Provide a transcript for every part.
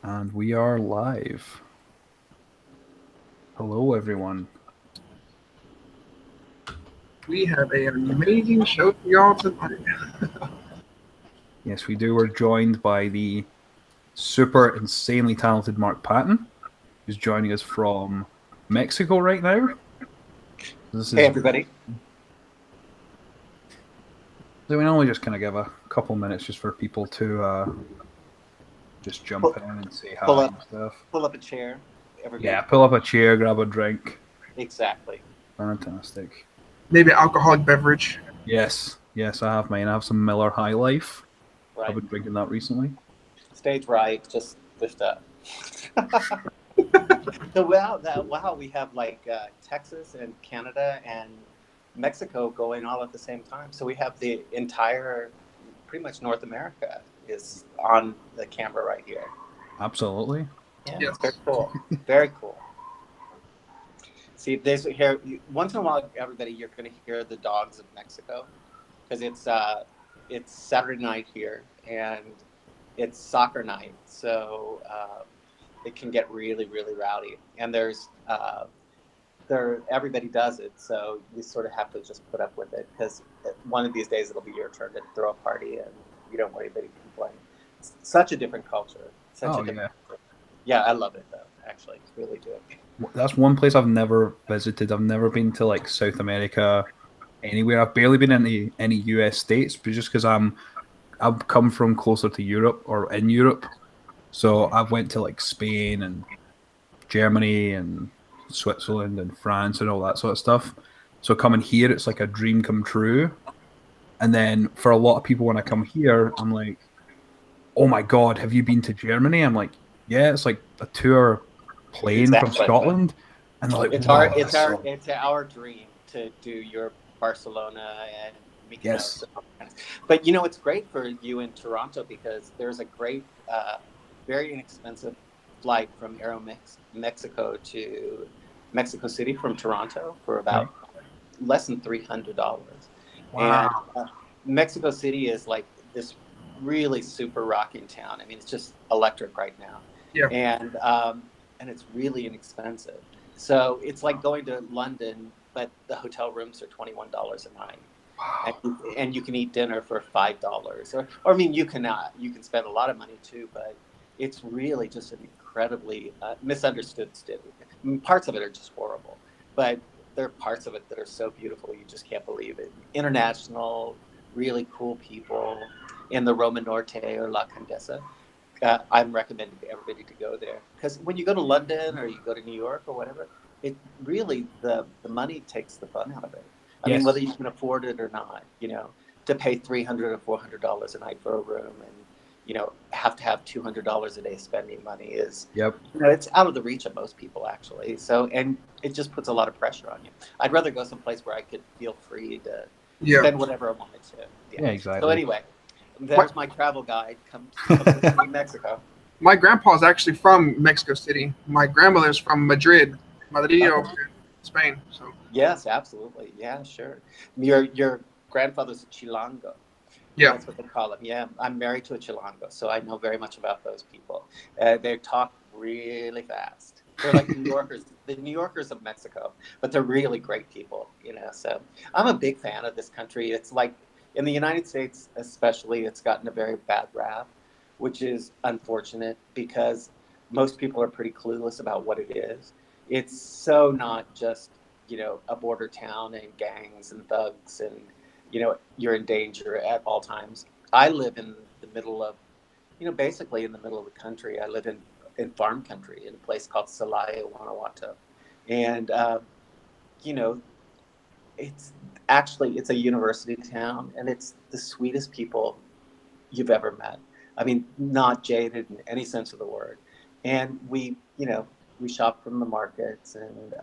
And we are live. Hello, everyone. We have an amazing show for y'all tonight. Yes, we do. We're joined by the super insanely talented Mark Patton, who's joining us from Mexico right now. This Hey is everybody. so we normally just kind of give a couple minutes just for people to just jump Pull, in and say pull hi up and stuff. pull up a chair. Everybody Yeah, can pull up a chair, grab a drink. exactly. Fantastic. Maybe alcoholic beverage. Yes, yes, I have mine. I have some Miller High Life. I've Right. been drinking that recently. Stage right, just lift up. So wow, we have like Texas and Canada and Mexico going all at the same time. So we have the entire pretty much North America is on the camera right here. Absolutely. Yeah, it's very Yes. cool. Very cool. See, there's here once in a while, everybody, you're going to hear the dogs of Mexico because it's Saturday night here and it's soccer night, so it can get really really rowdy. And there everybody does it, so you sort of have to just put up with it because one of these days it'll be your turn to throw a party and you don't want anybody to complain. It's such a different culture, such a Oh different. yeah. Yeah, I love it though. Actually, really do. That's one place I've never visited. I've never been to like South America anywhere. I've barely been into any US states, but just because I've come from closer to Europe or in Europe, so I've went to like Spain and Germany and Switzerland and France and all that sort of stuff. So coming here, it's like a dream come true. And then for a lot of people, when I come here, I'm like, "Oh my God, have you been to Germany?" I'm like, "Yeah, it's like a 2 hour plane from Exactly. Scotland." And they're like, "Wow, that's so It's our dream to do your Barcelona and Mykonos. yes, And all kinds. But you know it's great for you in Toronto because there's a great, very inexpensive flight from Mexico to Mexico City from Toronto for right, about less than $300, and wow, Mexico City is like this really super rocking town. I mean, it's just electric right now, Yeah. and and it's really inexpensive. So it's like going to London, but the hotel rooms are $21 a night, and wow, and you can eat dinner for $5. Or I mean, you can spend a lot of money too, but it's really just an incredibly misunderstood city. I mean, parts of it are just horrible, but there are parts of it that are so beautiful you just can't believe it. International, really cool people in the Roma Norte or La Condesa. I'm recommending to everybody to go there because when you go to London or you go to New York or whatever, it really the money takes the fun out of it. I mean, whether yes, you can afford it or not, to pay $300 or $400 a night for a room and have to have $200 a day spending money is yep, it's out of the reach of most people actually. So and it just puts a lot of pressure on you. I'd rather go someplace where I could feel free to Yeah. spend whatever I wanted to. Yeah. yeah, So exactly. anyway, My, there's my travel guide. Come visit me in Mexico. my grandpa's actually from Mexico City. My grandmother's from Madrid, Madrid, Okay. Spain. So Yes, absolutely. Yeah, sure. Your grandfather's a Chilango. yeah. That's what they call them. Yeah, I'm married to a Chilango, so I know very much about those people. They talk really fast. They're like New Yorkers, the New Yorkers of Mexico, but they're really great people, So I'm a big fan of this country. It's like in the United States, especially, it's gotten a very bad rap, which is unfortunate because most people are pretty clueless about what it is. It's so not just, a border town and gangs and thugs and you're in danger at all times. I live in the middle of, basically in the middle of the country. I live in farm country in a place called Salaya, Guanajuato, and you know, it's it's a university town, and it's the sweetest people you've ever met. I mean, not jaded in any sense of the word. And we shop from the markets, and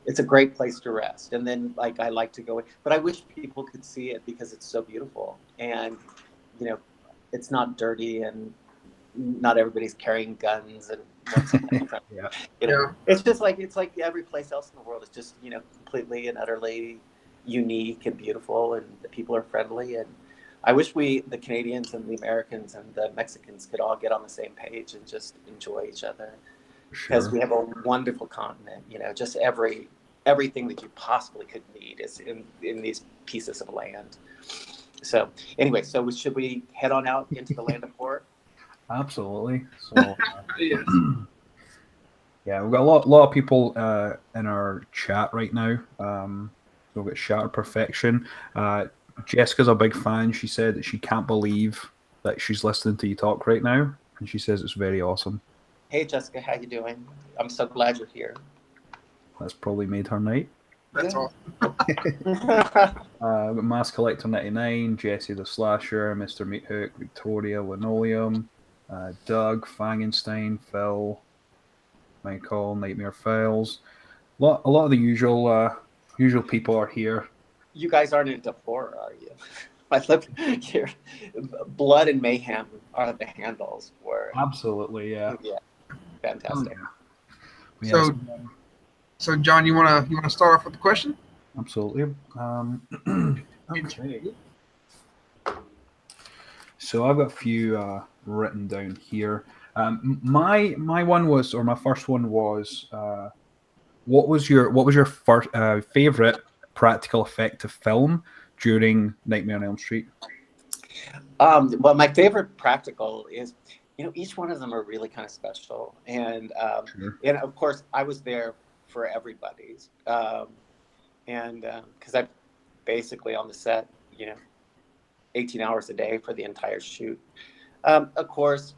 it's a great place to rest. And then, like, I like to go, but I wish people could see it because it's so beautiful, and you know, it's not dirty, and not everybody's carrying guns and wants something from Yeah, Yeah. it's like every place else in the world is just completely and utterly unique and beautiful, and the people are friendly, and I wish the Canadians and the Americans and the Mexicans could all get on the same page and just enjoy each other, because we have a wonderful continent. You know, just everything that you possibly could need is in these pieces of land. So anyway, so should we head on out into the land of port? Absolutely. So Yes. yeah, we've got a lot of people in our chat right now. So we've got Shattered Perfection. Jessica's a big fan. She said that she can't believe that she's listening to you talk right now, and she says it's very awesome. Hey Jessica, how you doing? I'm so glad you're here. That's probably made her night. That's all. Mass Collector 99, Jesse the Slasher, Mr. Meathook, Victoria, Linoleum, Doug, Fangenstein, Phil, Michael, Nightmare Files. A lot of the usual people are here. You guys aren't into horror, are you? I live here. Blood and Mayhem are the handles for. Absolutely, yeah. Yeah, fantastic. Oh, yeah. So John, you wanna start off with the question? Absolutely. Okay. So I've got a few written down here. My one was, or my first one was, what was your first favorite practical effect to film during Nightmare on Elm Street? Well, my favorite practical is, each one of them are really kind of special, and Sure. and of course I was there for everybody's, and because I'm basically on the set, 18 hours a day for the entire shoot. Of course,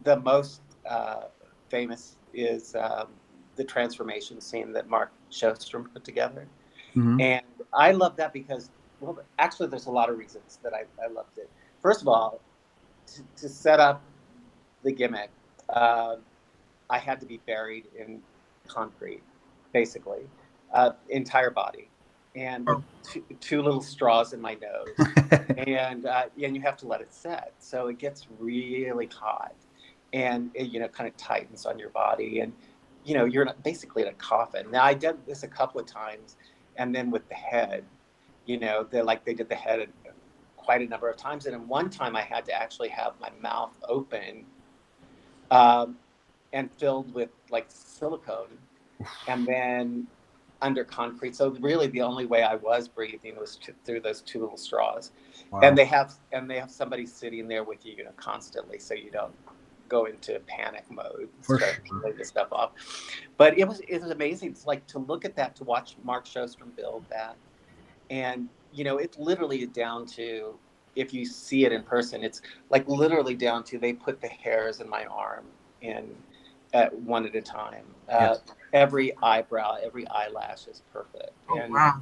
the most famous is the transformation scene that Mark Shostrom put together. Mm-hmm. And I love that because, well, actually, there's a lot of reasons that I loved it. First of all, to set up the gimmick, I had to be buried in concrete, basically, entire body, and two little straws in my nose, and you have to let it set, so it gets really hot, and it kind of tightens on your body, and you're basically in a coffin. Now I did this a couple of times, and then with the head, they did the head quite a number of times, and in one time I had to actually have my mouth open and filled with like silicone, and then under concrete. So really the only way I was breathing was through those two little straws. Wow. And they have somebody sitting there with you, constantly, so you don't go into panic mode and start pulling this stuff off. But it was amazing. It's like to look at that, to watch Mark Shostrom build that, and it's literally down to, if you see it in person, it's like literally down to, they put the hairs in my arm in one at a time. Yes. Every eyebrow, every eyelash is perfect. Oh, wow.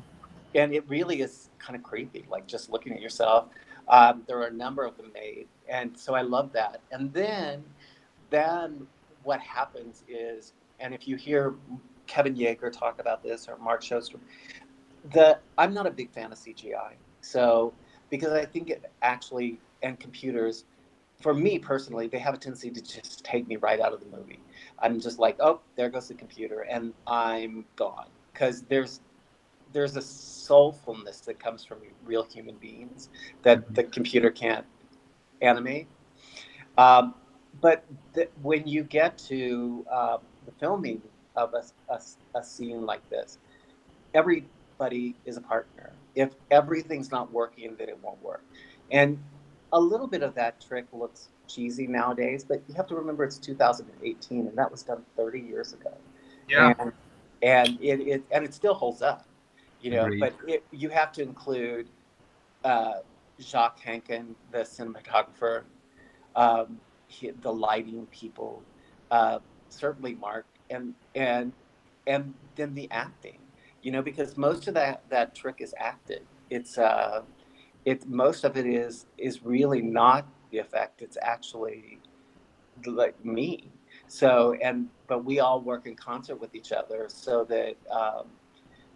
And it really is kind of creepy, like just looking at yourself. There are a number of them made, and so I love that. And then what happens is, and if you hear Kevin Yeager talk about this, or Mark Shostrom, I'm not a big fan of CGI. So, because I think it actually, and computers, for me personally, they have a tendency to just take me right out of the movie. I'm just like, oh, there goes the computer, and I'm gone. Because there's a soulfulness that comes from real human beings that the computer can't animate. But when you get to the filming of a scene like this, everybody is a partner. If everything's not working, then it won't work. And a little bit of that trick looks cheesy nowadays, but you have to remember it's 2018, and that was done 30 years ago. Yeah. And it still holds up, Agreed. But you have to include Jacques Hankin, the cinematographer, the lighting people, certainly Mark, and then the acting, because most of that trick is acted. Most of it is really not the effect. It's actually like me. So, but we all work in concert with each other, so that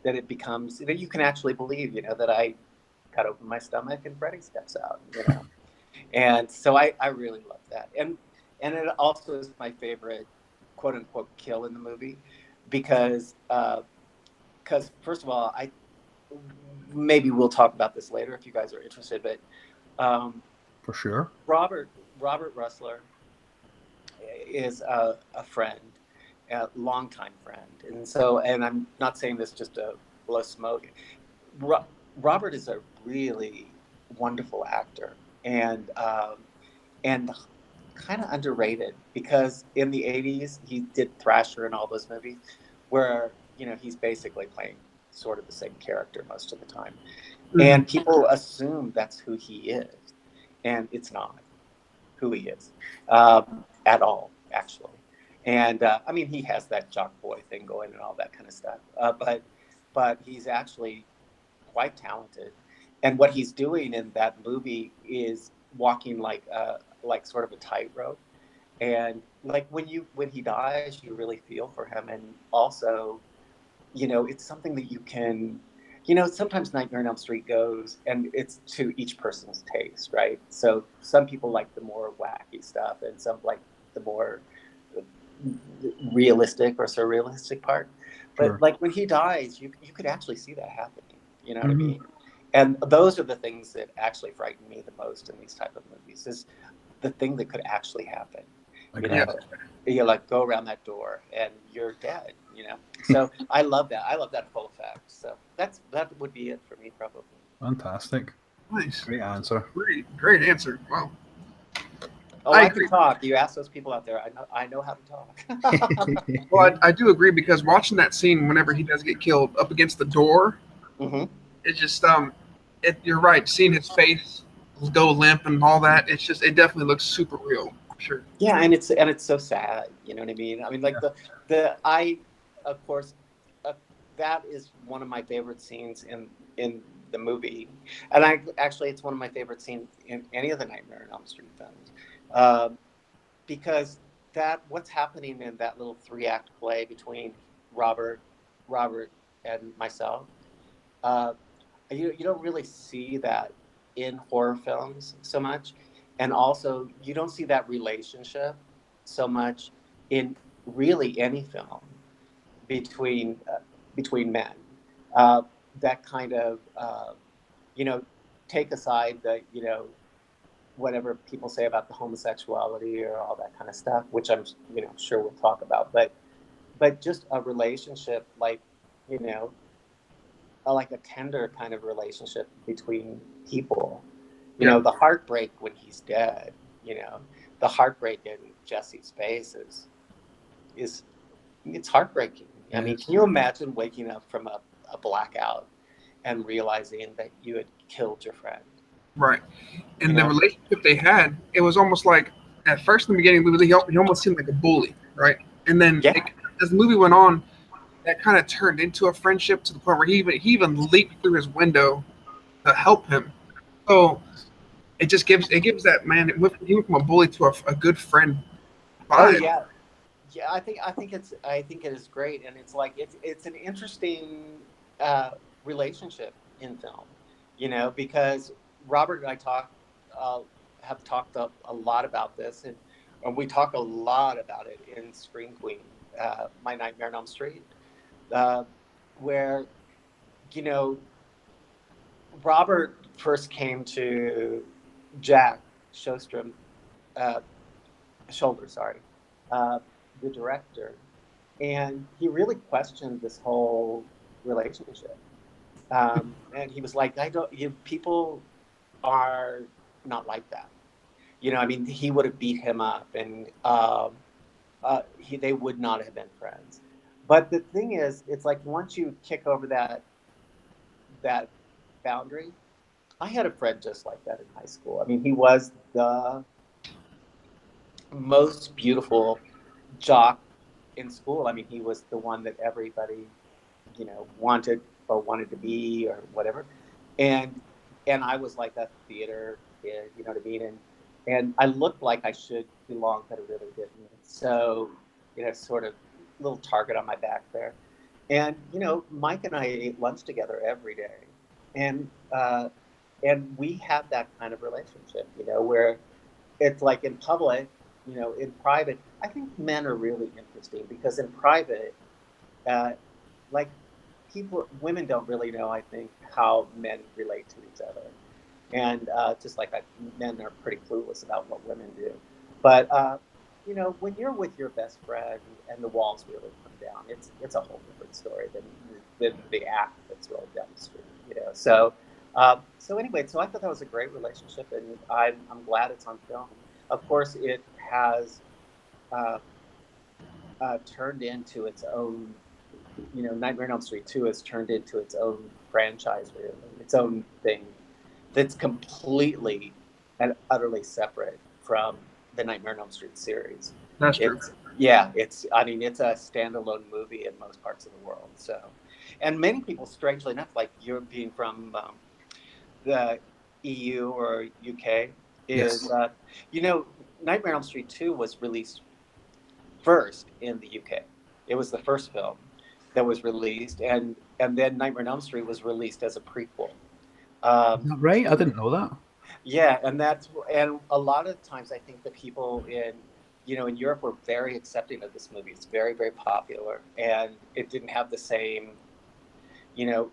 that it becomes, that you can actually believe, that I cut open my stomach and Freddie steps out, And so I really love that. And it also is my favorite quote unquote kill in the movie, because first of all, maybe we'll talk about this later if you guys are interested, but For sure. Robert Russler is a friend, a longtime friend, and I'm not saying this just to blow smoke. Ro- Robert is a really wonderful actor, and kind of underrated because in the '80s he did Thrasher and all those movies, where he's basically playing sort of the same character most of the time, Mhm. and people assume that's who he is, and it's not who he is at all, actually. And I mean, he has that jock boy thing going and all that kind of stuff, but he's actually quite talented. And what he's doing in that movie is walking like sort of a tightrope. And like when he dies, you really feel for him, and also it's something that you can, sometimes Nightmare on Elm Street goes, and it's to each person's taste, right? So some people like the more wacky stuff, and some like the more realistic or surrealistic part. But Sure. like when he dies, you could actually see that happening. You know what I Mhm. mean? And those are the things that actually frighten me the most in these type of movies. Is the thing that could actually happen. You Agreed. know, you like go around that door and you're dead. So I love that. I love that full effect. So that would be it for me probably. Fantastic. Nice. Great answer. Great answer. Wow. Oh, I I agree. can talk. You ask those people out there. I know how to talk. Well, I do agree because watching that scene whenever he does get killed up against the door, hmm it's just you're right. Seeing his face go limp and all that, it definitely looks super real. For sure. Yeah, and it's so sad. You know what I mean? I mean, like Yeah. the I, of course, uh, that is one of my favorite scenes in the movie, and it's one of my favorite scenes in any of the Nightmare on Elm Street films, um, because that what's happening in that little three-act play between Robert, Robert, and myself. Uh, you don't really see that in horror films so much, and also you don't see that relationship so much in really any film between between men. uh, that kind of you know take aside the whatever people say about the homosexuality or all that kind of stuff, which I'm sure we'll talk about, but just a relationship like you know like a tender kind of relationship between people. Yeah. The heartbreak when he's dead. You know, the heartbreak in Jesse's face is it's heartbreaking. I mean, Yes. can you imagine waking up from a blackout and realizing that you had killed your friend? Right. You And the know? relationship they had, it was almost like at first in the beginning, he almost seemed like a bully, right? And then Yeah. as the movie went on, that kind of turned into a friendship to the point where he even leaped through his window to help him. So it gives that man he went from a bully to a good friend Oh vibe. yeah. Yeah, I think it is great, and it's like it's an interesting uh, relationship in film, because Robert and I uh, have talked a lot about this, and we talk a lot about it in Scream Queen, My Nightmare on Elm Street, uh, where you know Robert first came to Jack Showstrom, uh, Shoulder, sorry, uh, the director, and he really questioned this whole relationship. And he was like, "I don't. People are not like that. I mean, he would have beat him up, and they would not have been friends. But the thing is, it's like once you kick over that boundary, I had a friend just like that in high school. I mean, he was the most beautiful jock in school. I mean, he was the one that everybody, wanted to be or whatever. And I was like a theater kid, you know what I mean? And I looked like I should belong, but I really didn't. So, sort of little target on my back there. And Mike and I ate lunch together every day, and we had that kind of relationship, where it's like in public, in private. I think men are really interesting because in private, uh, like women don't really know, I think, how men relate to each other. And just like men are pretty clueless about what women do. But when you're with your best friend and the walls really come down, it's a whole different story than the act that's rolled down the street. So anyway, so I thought that was a great relationship, and I'm glad it's on film. Of course, it has uh, turned into its own. Nightmare on Elm Street 2 has turned into its own franchise, really, its own thing that's completely and utterly separate from the Nightmare on Elm Street series. That's true. It's I mean, it's a standalone movie in most parts of the world. So, and many people, strangely enough, like you're being from the EU or UK, is Yes. Nightmare on Elm Street 2 was released first in the UK. It was the first film that was released, and then Nightmare on Elm Street was released as a prequel. Is that right? I didn't know that. Yeah, and a lot of times I think the people in Europe were very accepting of this movie. It's very, very popular, and it didn't have the same, you know,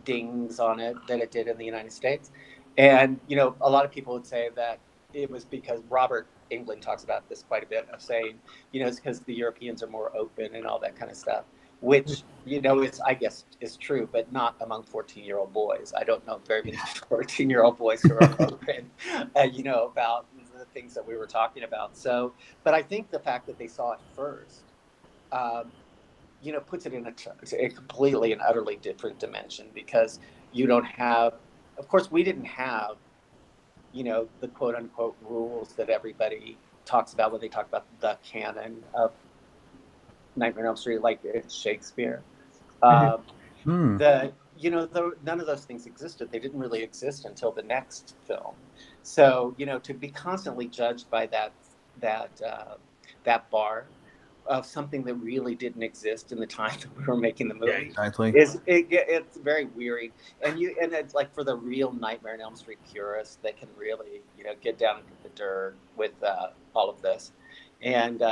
dings on it that it did in the United States. And a lot of people would say that it was because Robert Englund talks about this quite a bit, of saying, it's because the Europeans are more open and all that kind of stuff, which is, I guess, is true, but not among 14-year-old boys. I don't know very many 14-year-old boys who are open, about the things that we were talking about. So, but I think the fact that they saw it first, puts it in a completely and utterly different dimension, because you don't have, of course, we didn't have, the quote unquote rules that everybody talks about when they talk about the canon of Nightmare on Elm Street, like it's Shakespeare. None of those things existed. They didn't really exist until the next film. So, to be constantly judged by that bar of something that really didn't exist in the time that we were making the movie, exactly. It's very weary. And it's like, for the real Nightmare on Elm Street purists, they can really get down into the dirt with all of this. And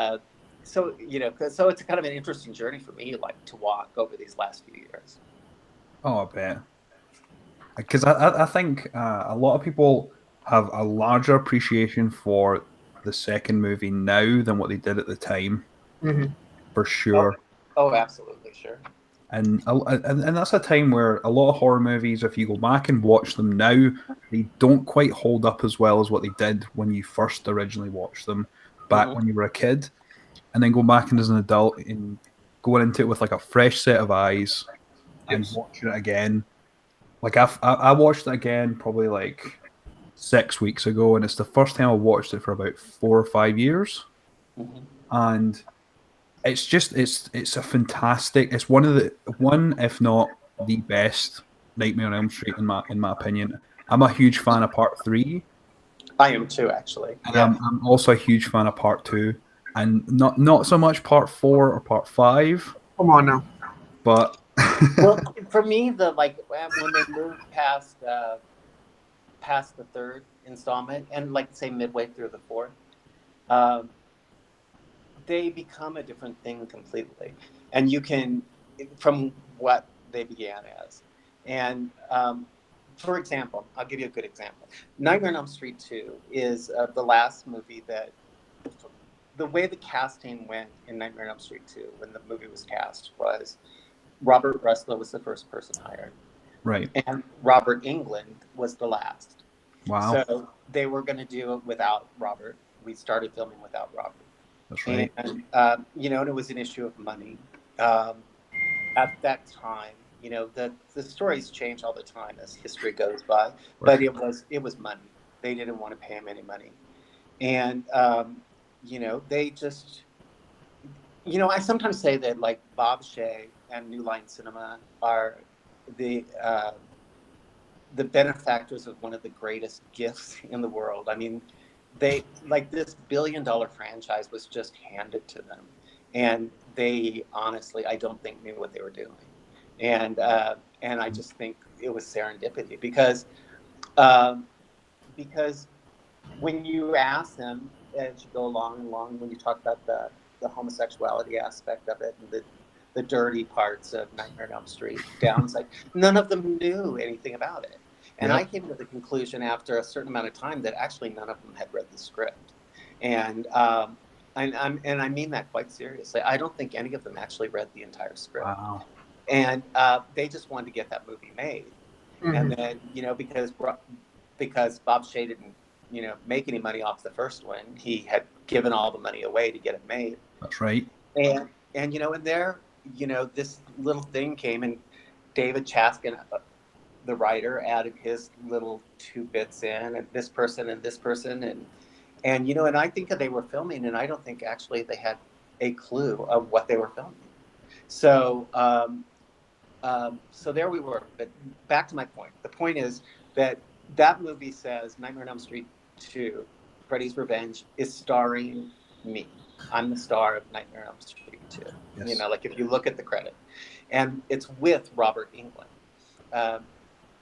so it's kind of an interesting journey for me, like, to walk over these last few years. Oh, I bet. Because I think a lot of people have a larger appreciation for the second movie now than what they did at the time, Mm-hmm. for sure. Oh, absolutely, sure. And that's a time where a lot of horror movies, if you go back and watch them now, they don't quite hold up as well as what they did when you first originally watched them back when you were a kid, and then go back and as an adult and going into it with like a fresh set of eyes and Yes. watching it again. Like I watched it again probably like 6 weeks ago, and it's the first time I watched it for about 4 or 5 years, and it's a fantastic. It's one if not the best Nightmare on Elm Street in my opinion. I'm a huge fan of Part 3. I am too, actually. And I'm also a huge fan of Part 2, and not so much Part 4 or Part 5. Come on now. But well, for me, when they moved past the third installment, and like say midway through the fourth, they become a different thing completely, and you can, from what they began as. And for example, I'll give you a good example. Nightmare on Elm Street 2 is the last movie that, the way the casting went in Nightmare on Elm Street 2 when the movie was cast was Robert Russell was the first person hired. Right. And Robert Englund was the last. Wow. So they were going to do it without Robert. We started filming without Robert. That's right. And, and it was an issue of money. At that time, the stories change all the time as history goes by, but it was money. They didn't want to pay him any money. And, they just, I sometimes say that, like, Bob Shea and New Line Cinema are the benefactors of one of the greatest gifts in the world. I mean, they, like, this billion-dollar franchise was just handed to them, and they honestly, I don't think, knew what they were doing. And I just think it was serendipity, because when you ask them as you go along, when you talk about the homosexuality aspect of it and the dirty parts of Nightmare on Elm Street, down, it's like none of them knew anything about it. And I came to the conclusion after a certain amount of time that actually none of them had read the script. And I mean that quite seriously. I don't think any of them actually read the entire script. Wow. And they just wanted to get that movie made. And then, because Bob Shea didn't, make any money off the first one, he had given all the money away to get it made. That's right. And and there, this little thing came, and David Chaskin, the writer, added his little 2 bits in, and this person, and I think that they were filming, and I don't think actually they had a clue of what they were filming. So, so there we were. But back to my point. The point is that movie says Nightmare on Elm Street 2, Freddy's Revenge, is starring me. I'm the star of Nightmare on Elm Street 2. Yes. Like if you look at the credit. And it's with Robert Englund.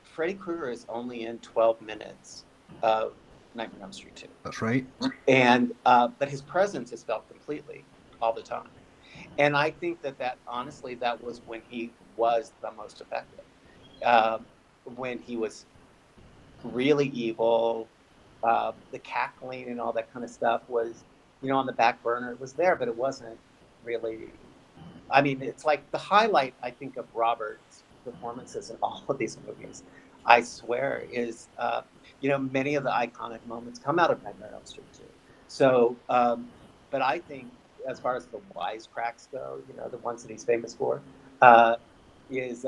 Freddy Krueger is only in 12 minutes of Nightmare on Elm Street 2. That's right. And but his presence is felt completely all the time. And I think that honestly, that was when he was the most effective. When he was really evil, the cackling and all that kind of stuff was, on the back burner. It was there, but it wasn't really. I mean, it's like the highlight, I think, of Robert's performances in all of these movies, I swear, is, many of the iconic moments come out of Nightmare on Elm Street 2. So, but I think as far as the wisecracks go, the ones that he's famous for, is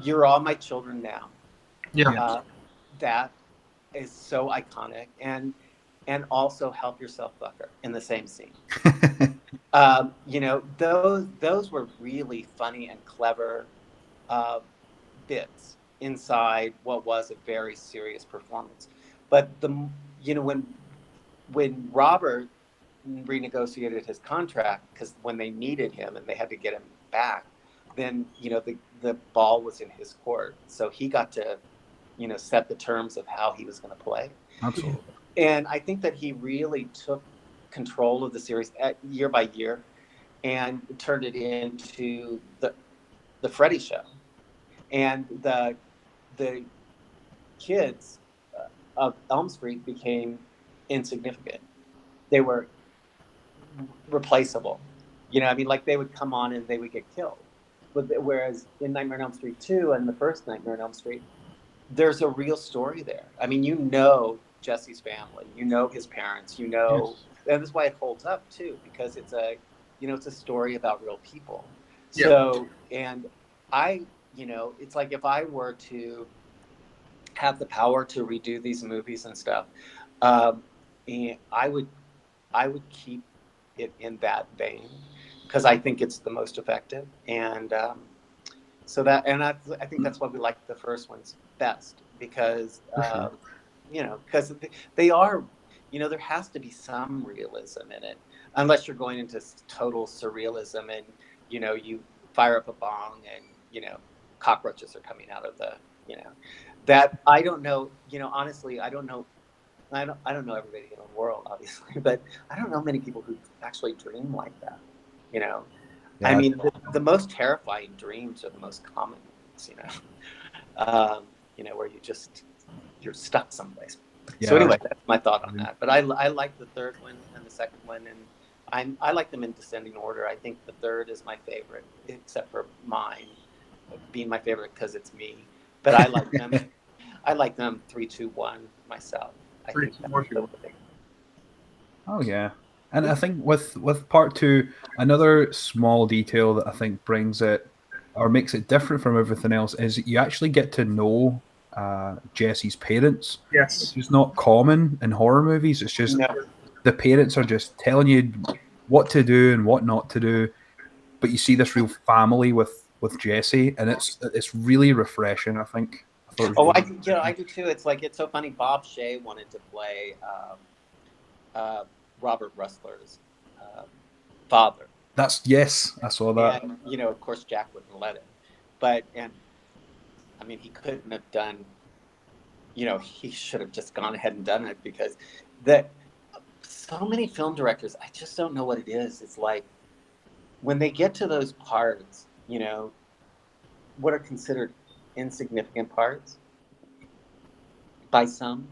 You're All My Children Now. Yeah. That is so iconic. And also Help Yourself, Fucker, in the same scene. Those were really funny and clever bits inside what was a very serious performance. But when Robert renegotiated his contract, because when they needed him and they had to get him back, then the ball was in his court. So he got to set the terms of how he was going to play. Absolutely. And I think that he really took control of the series year by year and turned it into the Freddy show. And the kids of Elm Street became insignificant. They were replaceable. Like they would come on and they would get killed. Whereas in Nightmare on Elm Street 2 and the first Nightmare on Elm Street, there's a real story there. I mean, Jesse's family, his parents, yes. And that's why it holds up too, because it's a story about real people. Yeah. So, and it's like if I were to have the power to redo these movies and stuff, and I would keep it in that vein because I think it's the most effective. And I think that's why we like the first ones best because. Because they are, there has to be some realism in it, unless you're going into total surrealism and, you fire up a bong and, cockroaches are coming out of the, that I don't know, honestly, I don't know everybody in the world, obviously, but I don't know many people who actually dream like that, Yeah. I mean, the most terrifying dreams are the most common ones, where you're stuck someplace. Yeah. So anyway, that's my thought on that. But I like the third one and the second one, and I like them in descending order. I think the third is my favorite, except for mine being my favorite because it's me. But I like them. I like them 3, 2, 1 myself. 3, 2, 1. Oh yeah, and I think with part 2, another small detail that I think brings it or makes it different from everything else is you actually get to know Jesse's parents. Yes. It's just not common in horror movies. It's just the parents are just telling you what to do and what not to do. But you see this real family with Jesse, and it's really refreshing, I think. I do too. It's so funny. Bob Shea wanted to play Robert Rustler's father. Yes, I saw that. And, of course, Jack wouldn't let him. I mean, he couldn't have done, he should have just gone ahead and done it because so many film directors, I just don't know what it is. It's like when they get to those parts, what are considered insignificant parts, by some,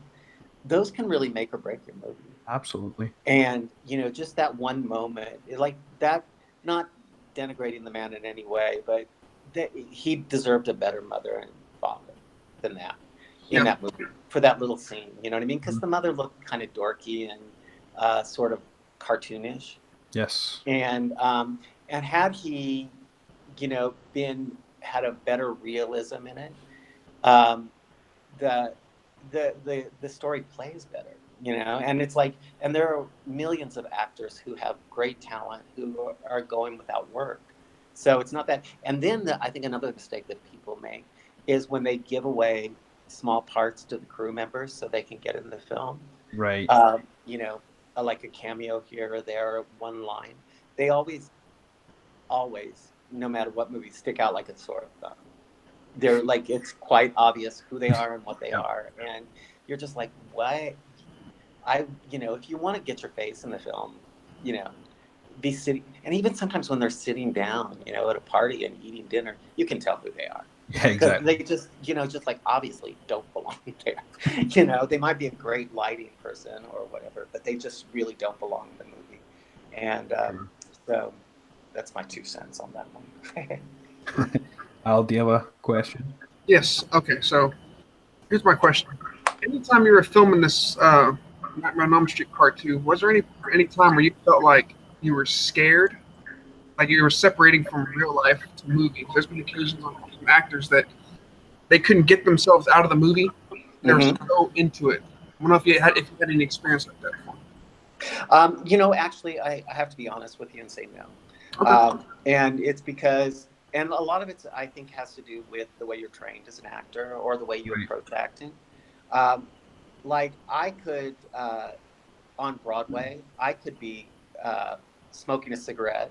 those can really make or break your movie. Absolutely. And, just that one moment, like that, not denigrating the man in any way, but that he deserved a better mother and father than that in Yeah. that movie for that little scene. You know what I mean? Because Mhm. the mother looked kind of dorky and sort of cartoonish. Yes. And had he, had a better realism in it, um, the the story plays better, and it's like, and there are millions of actors who have great talent who are going without work. So it's not that. And then I think another mistake that people make is when they give away small parts to the crew members so they can get in the film. Right. Like a cameo here or there, or one line. They always, no matter what movie, stick out like a sore thumb. They're like, it's quite obvious who they are and what they Yeah. are, and you're just like, what? If you want to get your face in the film, you know, be sitting, and even sometimes when they're sitting down, at a party and eating dinner, you can tell who they are Yeah, because exactly. they just, just like obviously don't belong there. They might be a great lighting person or whatever, but they just really don't belong in the movie. And Sure. so that's my 2 cents on that one. Al, do you have a question? Yes. Okay. So here's my question. Anytime you were filming this Nightmare on Elm Street Part 2, was there any time where you felt like you were scared, like you were separating from real life to movie? There's been occasions on some actors that they couldn't get themselves out of the movie. They were hmm so into it. I don't know if you had any experience like that before. Actually, I have to be honest with you and say no. Okay. And it's because, and a lot of it, I think, has to do with the way you're trained as an actor or the way you Right. approach acting. Um, like I could, on Broadway, I could be smoking a cigarette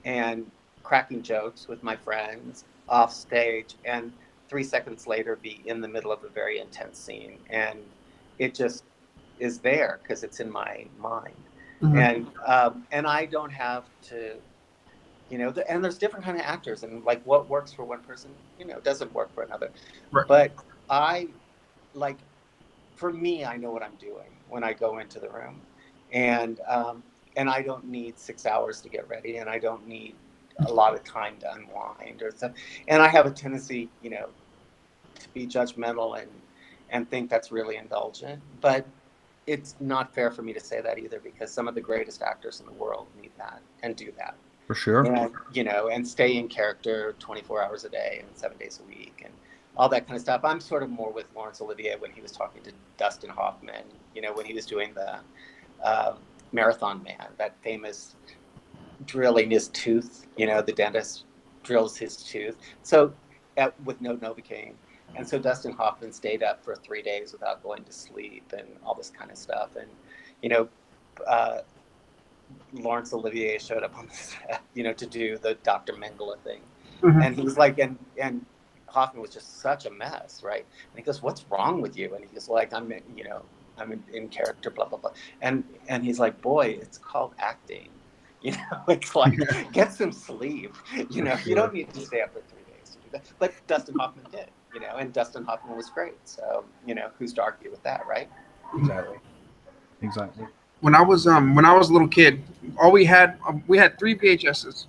and cracking jokes with my friends off stage, and 3 seconds later be in the middle of a very intense scene, and it just is there because it's in my mind. Mhm. And I don't have to, and there's different kind of actors, and like what works for one person, doesn't work for another. Right. But I like, for me, I know what I'm doing when I go into the room, and I don't need 6 hours to get ready, and I don't need a lot of time to unwind or stuff. And I have a tendency, to be judgmental and think that's really indulgent, but it's not fair for me to say that either, because some of the greatest actors in the world need that and do that, For sure. and and stay in character 24 hours a day and 7 days a week and all that kind of stuff. I'm sort of more with Laurence Olivier when he was talking to Dustin Hoffman, when he was doing the Marathon Man, that famous drilling his tooth, the dentist drills his tooth. So with no Novocaine. And so Dustin Hoffman stayed up for 3 days without going to sleep and all this kind of stuff. And, uh, Laurence Olivier showed up on the set, to do the Dr. Mengele thing. Mhm. And he was like, and Hoffman was just such a mess, right? And he goes, "What's wrong with you?" And he goes, like, I'm in character, blah, blah, blah. And he's like, "Boy, it's called acting." It's like, get some sleep. You Sure. don't need to stay up for 3 days to do that. But Dustin Hoffman did, and Dustin Hoffman was great. So, who's to argue with that, right? Exactly. Exactly. When I was a little kid, all we had three VHSs.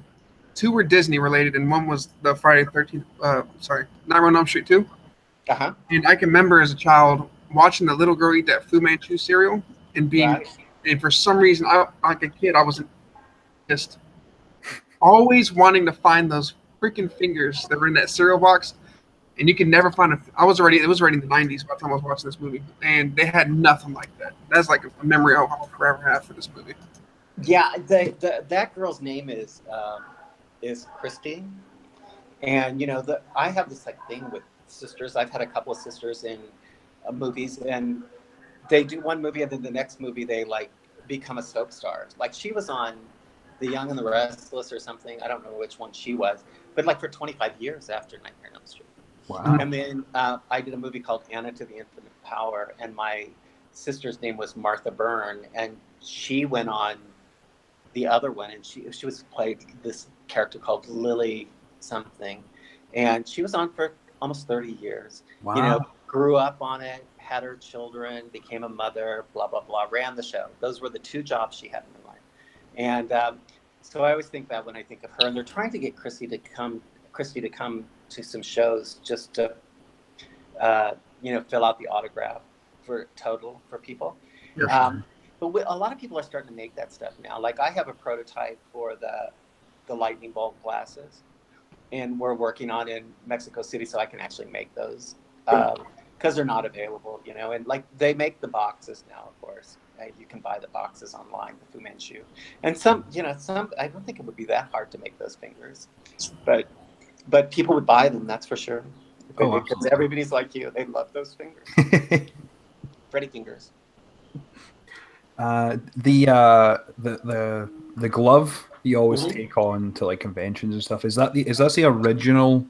Two were Disney related, and one was the Friday the 13th. Nightmare on Elm Street 2. Uh-huh. And I can remember as a child watching the little girl eat that Fu Manchu cereal and being, Right. and for some reason, like a kid, I was just always wanting to find those freaking fingers that were in that cereal box, and you could never find it. It was already in the 90s by the time I was watching this movie, and they had nothing like that. That's like a memory I'll forever have for this movie. Yeah, that girl's name is Christy. And I have this like thing with sisters. I've had a couple of sisters in movies, and they do one movie, and then the next movie they like become a soap star. Like she was on The Young and the Restless or something. I don't know which one she was, but like for 25 years after Nightmare on Elm Street. Wow. And then I did a movie called Anna to the Infinite Power, and my sister's name was Martha Byrne, and she went on the other one, and she was played this character called Lily something, and she was on for almost 30 years. Wow. Grew up on it, had her children, became a mother, blah, blah, blah, ran the show. Those were the 2 jobs she had in her life. And so I always think that when I think of her, and they're trying to get Christy to come to some shows just to, fill out the autograph for people. Yeah. But a lot of people are starting to make that stuff now. Like I have a prototype for the lightning bolt glasses, and we're working on in Mexico City, so I can actually make those because they're not available, And like they make the boxes now, of course. You can buy the boxes online, the Fu Manchu, and some. I don't think it would be that hard to make those fingers, but people would buy them. That's for sure. Because everybody's like you, they love those fingers. Freddy fingers. The glove you always take on to like conventions and stuff, is that the original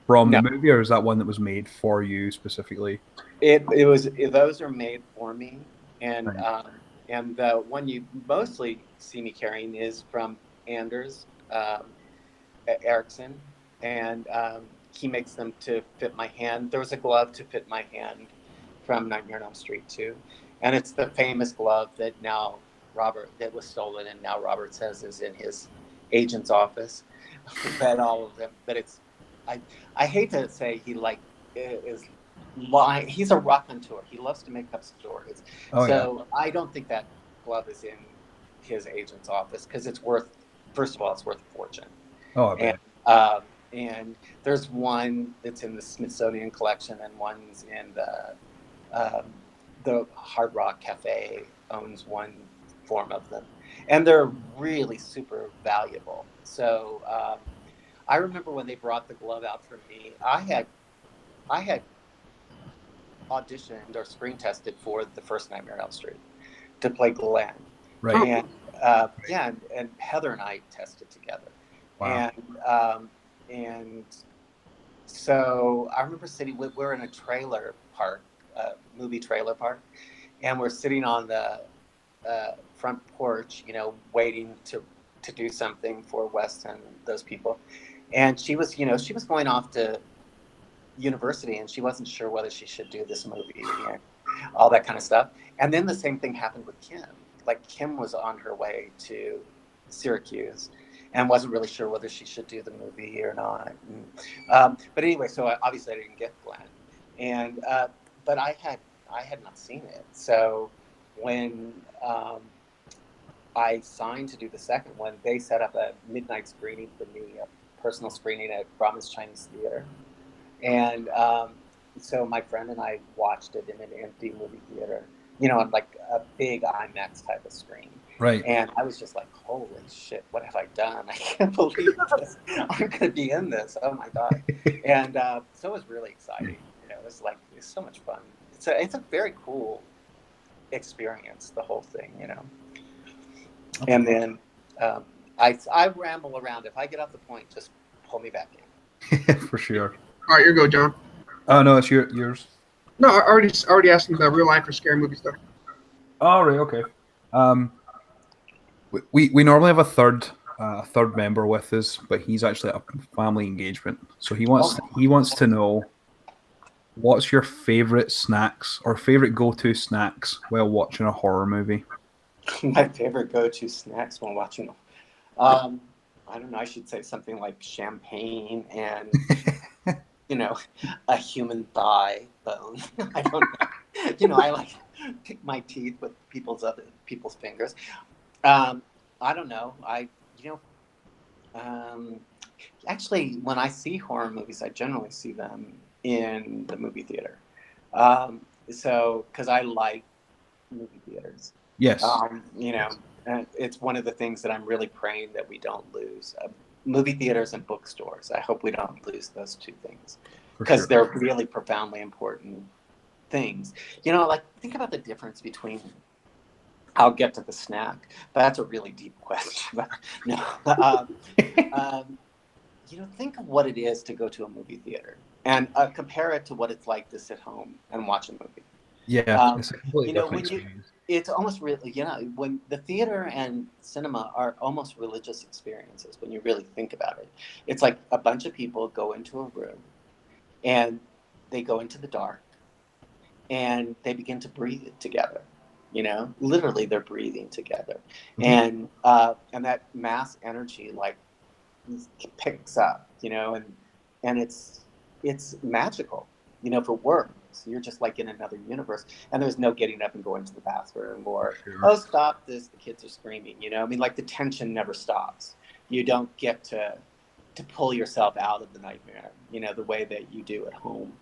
from the movie, or is that one that was made for you specifically? Those are made for me, and Right. and the one you mostly see me carrying is from Anders Erickson, and he makes them to fit my hand. There was a glove to fit my hand from Nightmare on Elm Street 2, and it's the famous glove that was stolen, and now Robert says is in his agent's office. Read all of them, but I hate to say he is lying. He's a raconteur. He loves to make up stories. I don't think that glove is in his agent's office because first of all, it's worth a fortune. Oh, I bet. And there's one that's in the Smithsonian collection, and one's in the Hard Rock Cafe owns one form of them, and they're really super valuable. So I remember when they brought the glove out for me, I had auditioned or screen tested for the first Nightmare on Elm Street to play Glenn. Right. And and Heather and I tested together. Wow. And so I remember we're in a trailer park, movie trailer park, and we're sitting on the front porch, waiting to do something for Wes and those people. And she was going off to university, and she wasn't sure whether she should do this movie and all that kind of stuff. And then the same thing happened with Kim. Like Kim was on her way to Syracuse and wasn't really sure whether she should do the movie or not. But anyway, so obviously I didn't get Glenn, and but I had not seen it. So when I signed to do the second one, they set up a midnight screening for me, a personal screening at Brahma's Chinese Theater. And so my friend and I watched it in an empty movie theater, on like a big IMAX type of screen. Right. And I was just like, holy shit, what have I done? I can't believe this. I'm going to be in this. Oh my God. And so it was really exciting. It's so much fun. It's a very cool experience, the whole thing, Okay. And then I ramble around. If I get off the point, just pull me back in. For sure. All right, you go, John. Oh no, it's yours. No, I already asked him the real life or scary movie stuff. All right, okay. We normally have a third member with us, but he's actually at a family engagement, so he wants to know, what's your favorite snacks or favorite go-to snacks while watching a horror movie? My favorite go-to snacks while watching I don't know, I should say something like champagne and a human thigh bone. I don't know. I like pick my teeth with people's fingers. I don't know. Actually, when I see horror movies, I generally see them in the movie theater. Because I like movie theaters. Yes. It's one of the things that I'm really praying that we don't lose. Movie theaters and bookstores. I hope we don't lose those two things, because they're really profoundly important things. Think about the difference between. I'll get to the snack. That's a really deep question. No. Think of what it is to go to a movie theater and compare it to what it's like to sit home and watch a movie. Yeah, it's a completely different experience. It's almost really, when the theater and cinema are almost religious experiences when you really think about it. It's like a bunch of people go into a room and they go into the dark and they begin to breathe together. You know, literally they're breathing together, Mhm. and that mass energy like picks up, you know, and it's magical. You know, if it works, you're just like in another universe, and there's no getting up and going to the bathroom For or, sure. oh, stop this, the kids are screaming. You know, I mean, like the tension never stops. You don't get to pull yourself out of the nightmare, you know, the way that you do at home.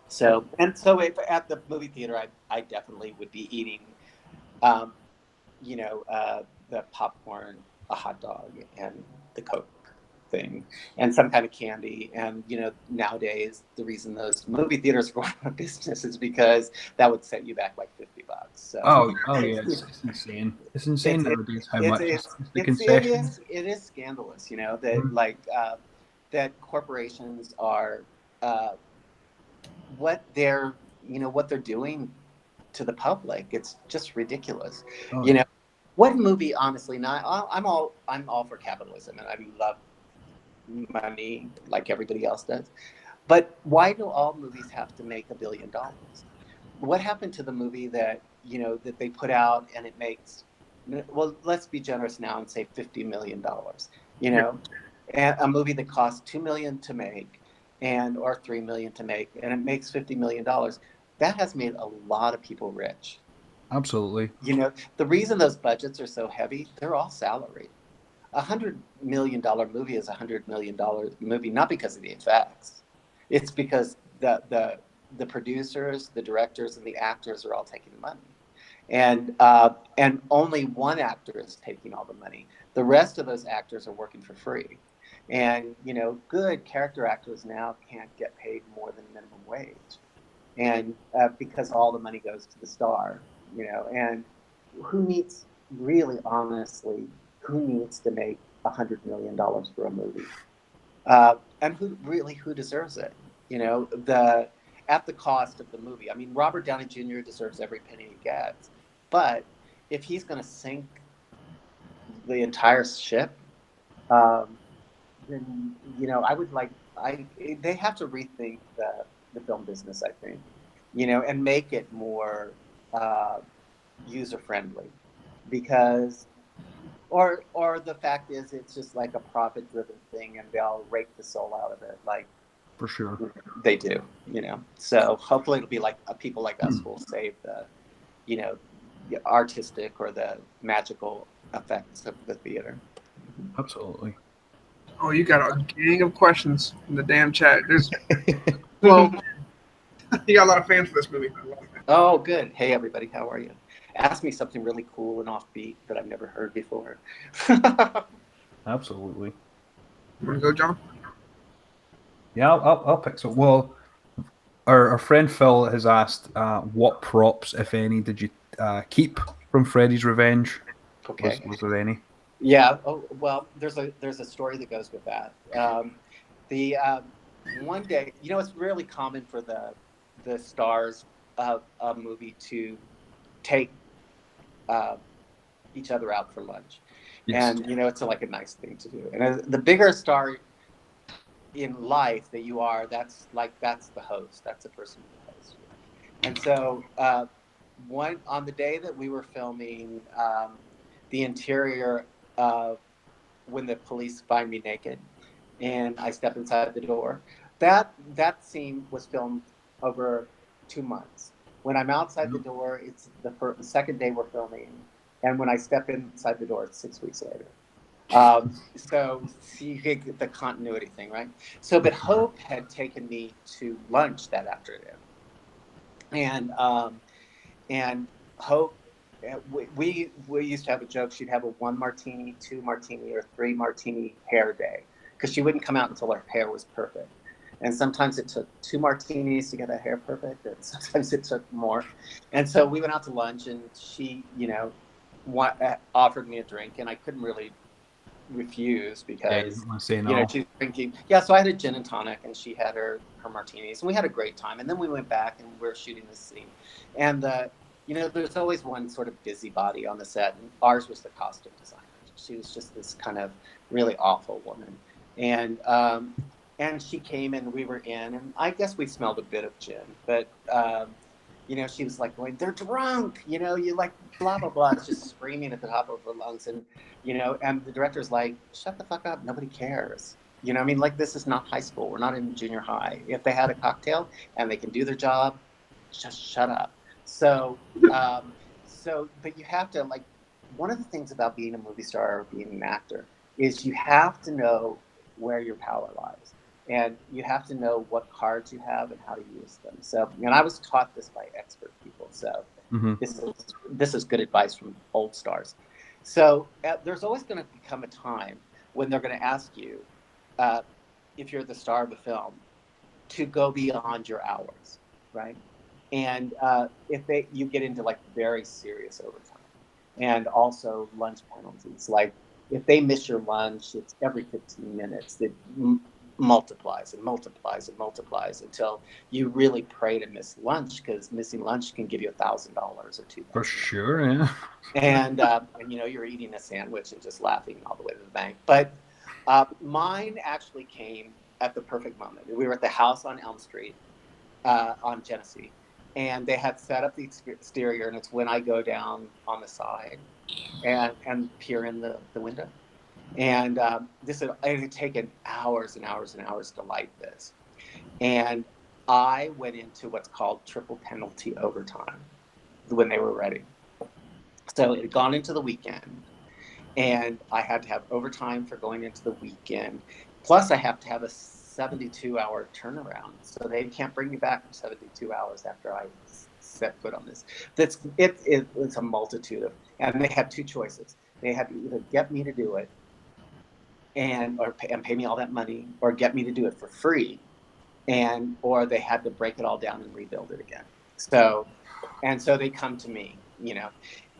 So, and so if at the movie theater, I definitely would be eating, um, you know, the popcorn, a hot dog, and the Coke thing, and some kind of candy. And, you know, nowadays, the reason those movie theaters go out of business is because that would set you back like $50. So Oh yeah, it's insane. It's insane it's it, nowadays how much it's the it concessions. is scandalous, you know, that Mhm. like that corporations are uh, what they're, you know, what they're doing to the public. It's just ridiculous, Oh you know. yeah, What movie, honestly? Now I'm all for capitalism, and I love money like everybody else does. But why do all movies have to make $1 billion? What happened to the movie that, you know, that they put out and it makes, well, let's be generous now and say $50 million, you Yeah. know, and a movie that costs 2 million to make and or 3 million to make, and it makes $50 million. That has made a lot of people rich. absolutely, You know, the reason those budgets are so heavy, they're all salaried. $100 million movie is $100 million movie, not because of the effects. It's because the producers, the directors, and the actors are all taking the money, and only one actor is taking all the money. The rest of those actors are working for free, and you know, good character actors now can't get paid more than minimum wage, and because all the money goes to the star, you know, and who needs, really honestly, who needs to make $100 million for a movie, and who deserves it, you know, the at the cost of the movie. I mean, Robert Downey Jr. deserves every penny he gets, but if he's going to sink the entire ship, um, then, you know, I would like, I they have to rethink the film business, I think, you know, and make it more uh, user friendly, because or the fact is it's just like a profit driven thing and they'll rake the soul out of it like for sure. they do, you know. So hopefully it'll be like people like us who will save the, you know, the artistic or the magical effects of the theater. Absolutely. Oh, you got a gang of questions in the damn chat. There's well, you got a lot of fans for this movie. A lot of fans. Oh, good. Hey, everybody, how are you? Ask me something really cool and offbeat that I've never heard before. Absolutely. You want to go, John? Yeah, I'll pick some. Well, our friend Phil has asked, what props, if any, did you keep from Freddy's Revenge? Was Okay. was there any? Yeah. Oh, well, there's a story that goes with that. The One day, you know, it's really common for the stars of a movie to take uh, each other out for lunch, Yes. and you know, it's like a nice thing to do. And the bigger star in life that you are, that's the host. That's the person who hosts you. And so, one on the day that we were filming the interior of When the Police Find Me Naked, and I step inside the door, that scene was filmed over 2 months. When I'm outside the door, it's the second day we're filming, and when I step inside the door, it's 6 weeks later. So see, you get the continuity thing, right? So, but Hope had taken me to lunch that afternoon, and and Hope, we used to have a joke. She'd have a 1 martini, 2 martini, or 3 martini hair day because she wouldn't come out until her hair was perfect. And sometimes it took 2 martinis to get her hair perfect, and sometimes it took more. And so we went out to lunch, and she, you know, offered me a drink, and I couldn't really refuse Yeah, you because, don't want to say you know, no. she's drinking. Yeah, so I had a gin and tonic, and she had her martinis, and we had a great time. And then we went back, and we're shooting this scene, and you know, there's always one sort of busybody on the set, and ours was the costume designer. She was just this kind of really awful woman, and and she came, and we were in, and I guess we smelled a bit of gin, but she was like going, "They're drunk," you like blah blah blah, just screaming at the top of her lungs, and and the director's like, "Shut the fuck up, nobody cares." I mean, like, this is not high school. We're not in junior high. If they had a cocktail and they can do their job, just shut up. So, but you have to, like, one of the things about being a movie star or being an actor is you have to know where your power lies. And you have to know what cards you have and how to use them. So, and I was taught this by expert people. So Mm-hmm. this is good advice from old stars. So there's always going to become a time when they're going to ask you, if you're the star of a film, to go beyond your hours, right? And if you get into like very serious overtime, and also lunch penalties, like if they miss your lunch, it's every 15 minutes. That multiplies and multiplies and multiplies until you really pray to miss lunch, because missing lunch can give you $1,000 or $2,000. For sure, yeah. And you're eating a sandwich and just laughing all the way to the bank. But mine actually came at the perfect moment. We were at the house on Elm Street on Genesee, and they had set up the exterior, and it's when I go down on the side and peer in the window. And it had taken hours and hours and hours to light this. And I went into what's called triple penalty overtime when they were ready. So it had gone into the weekend, and I had to have overtime for going into the weekend. Plus, I have to have a 72-hour turnaround. So they can't bring me back for 72 hours after I set foot on this. It's a multitude of, and they had two choices. They had to either get me to do it and pay me all that money, or get me to do it for free, or they had to break it all down and rebuild it again. So they come to me,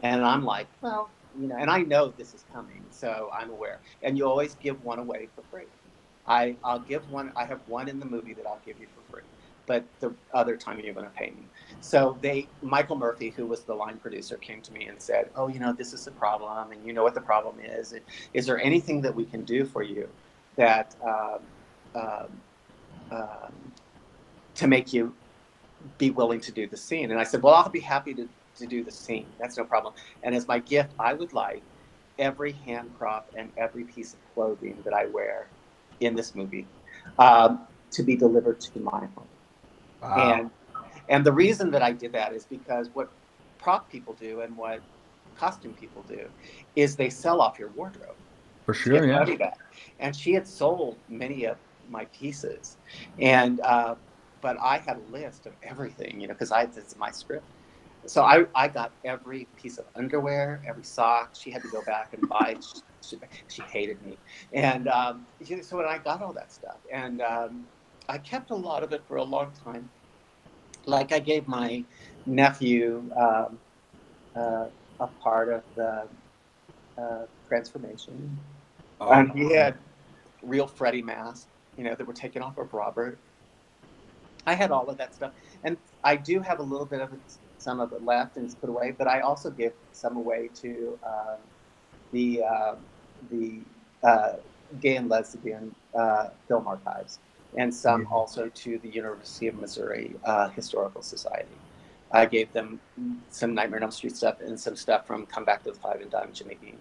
and I'm like, well, and I know this is coming, so I'm aware. And you always give one away for free. I'll give one. I have one in the movie that I'll give you for free, but the other time you're going to pay me. So Michael Murphy, who was the line producer, came to me and said, "Oh, this is a problem, and you know what the problem is. Is there anything that we can do for you that to make you be willing to do the scene?" And I said, "Well, I'll be happy to do the scene. That's no problem. And as my gift, I would like every hand prop and every piece of clothing that I wear in this movie to be delivered to my home." Wow. And the reason that I did that is because what prop people do and what costume people do is they sell off your wardrobe For to sure, get yeah. money back. And she had sold many of my pieces, and but I had a list of everything, because it's my script. So I got every piece of underwear, every sock. She had to go back and buy. She hated me. And so when I got all that stuff, and I kept a lot of it for a long time. Like, I gave my nephew a part of the transformation. Oh, And he had real Freddy masks, that were taken off of Robert. I had all of that stuff. And I do have a little bit of it, some of it left and it's put away, but I also give some away to the gay and lesbian film archives, and some also to the University of Missouri Historical Society. I gave them some Nightmare on Elm Street stuff and some stuff from Come Back to the Five and Dime Jimmy Bean,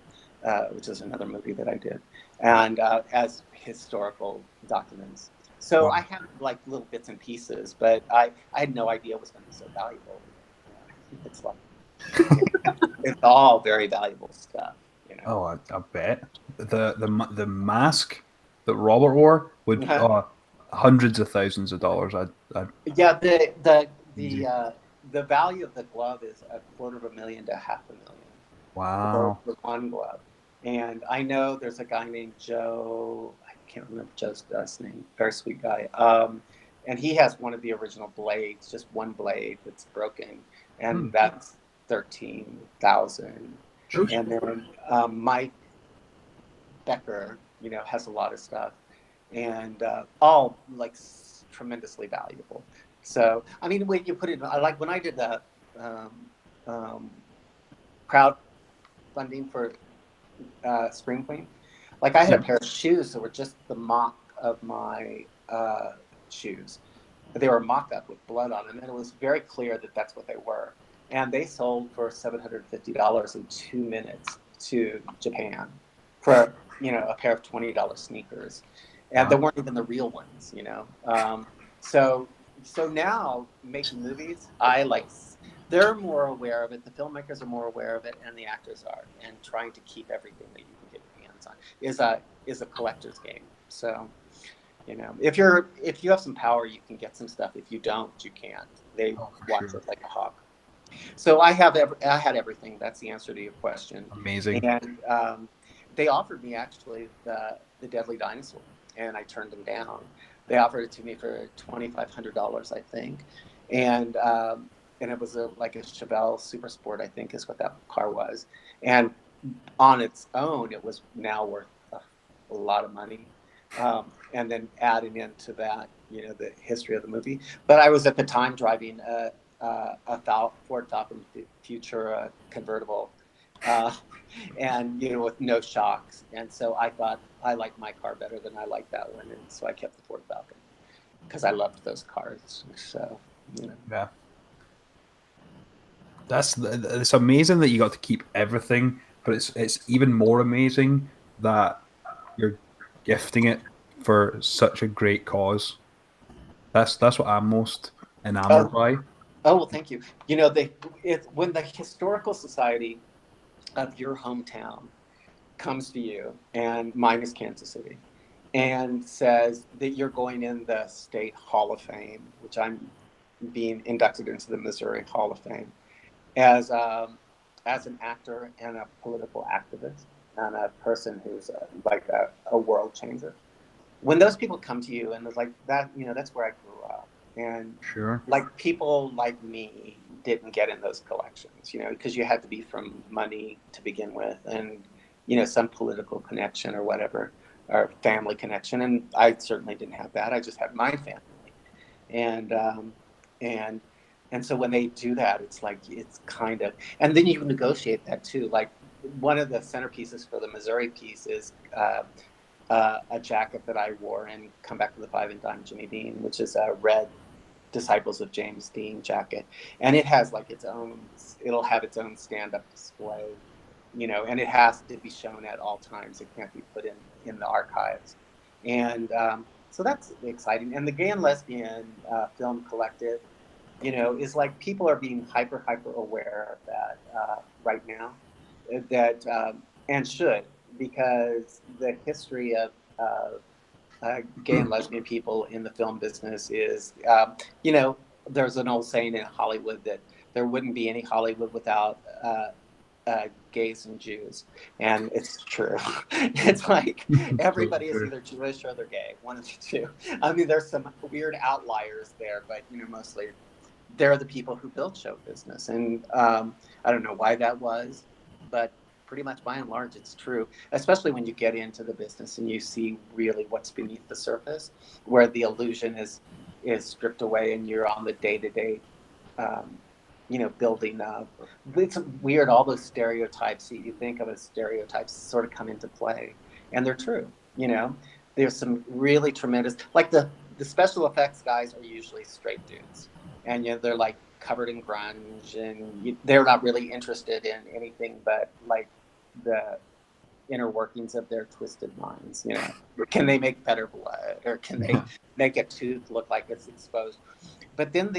which is another movie that I did, and as historical documents. So I have like little bits and pieces, but I had no idea it was going to be so valuable. It's like it's all very valuable stuff. Oh, I bet the mask that Robert wore would hundreds of thousands of dollars. Yeah, the value of the glove is $250,000 to $500,000. Wow. For one glove. And I know there's a guy named Joe. I can't remember Joe's last name. Very sweet guy. And he has one of the original blades, just one blade that's broken, and that's $13,000. And then Mike Becker, has a lot of stuff, and all like tremendously valuable. So I mean, when you put it, like when I did the crowdfunding for Scream Queen, like I had a pair of shoes that were just the mock of my shoes. they were mock-up with blood on them, and it was very clear that that's what they were. And they sold for $750 in 2 minutes to Japan for, you know, a pair of $20 sneakers. And they weren't even the real ones, you know. So now making movies, they're more aware of it. The filmmakers are more aware of it, and the actors are. And trying to keep everything that you can get your hands on is a collector's game. So, you know, if you have some power, you can get some stuff. If you don't, you can't. They watch it like a hawk. So I had everything. That's the answer to your question. Amazing. And they offered me actually the Deadly Dinosaur, and I turned them down. They offered it to me for $2,500, I think, and it was like a Chevelle Super Sport, I think, is what that car was. And on its own, it was now worth a lot of money. And then adding into that, you know, the history of the movie. But I was at the time driving a Ford Falcon Futura convertible, and, you know, with no shocks. And so I thought I liked my car better than I liked that one, and so I kept the Ford Falcon because I loved those cars. So, you know. Yeah. It's amazing that you got to keep everything, but it's even more amazing that you're gifting it for such a great cause. That's what I'm most enamored by. Oh, well, thank you. You know, when the historical society of your hometown comes to you, and mine is Kansas City, and says that you're going in the state Hall of Fame, which I'm being inducted into the Missouri Hall of Fame as an actor and a political activist and a person who's like a world changer. When those people come to you and it's like that, you know, that's where I grew up. And Sure. like people like me didn't get in those collections, you know, because you had to be from money to begin with, and, you know, some political connection or whatever, or family connection. And I certainly didn't have that. I just had my family. And so when they do that, it's like, it's kind of, and then you negotiate that too. Like one of the centerpieces for the Missouri piece is a jacket that I wore in Come Back to the Five and Dime Jimmy Dean, which is a red Disciples of James Dean jacket. And it has like it'll have its own stand-up display, you know, and it has to be shown at all times. It can't be put in the archives. And so that's exciting. And the Gay and Lesbian Film Collective, you know, is like people are being hyper aware of that right now, and should, because the history of gay and lesbian people in the film business is, you know, there's an old saying in Hollywood that there wouldn't be any Hollywood without gays and Jews, and it's true. It's like everybody is either Jewish or they're gay, one of the two. I mean, there's some weird outliers there, but, you know, mostly they're the people who built show business. And I don't know why that was, but pretty much by and large, it's true, especially when you get into the business and you see really what's beneath the surface, where the illusion is stripped away and you're on the day-to-day, you know, building up. It's weird, all those stereotypes that you think of as stereotypes sort of come into play, and they're true. You know, there's some really tremendous, like the special effects guys are usually straight dudes, and, you know, they're like covered in grunge, and they're not really interested in anything but like the inner workings of their twisted minds. You know, can they make better blood, or can they make a tooth look like it's exposed? But then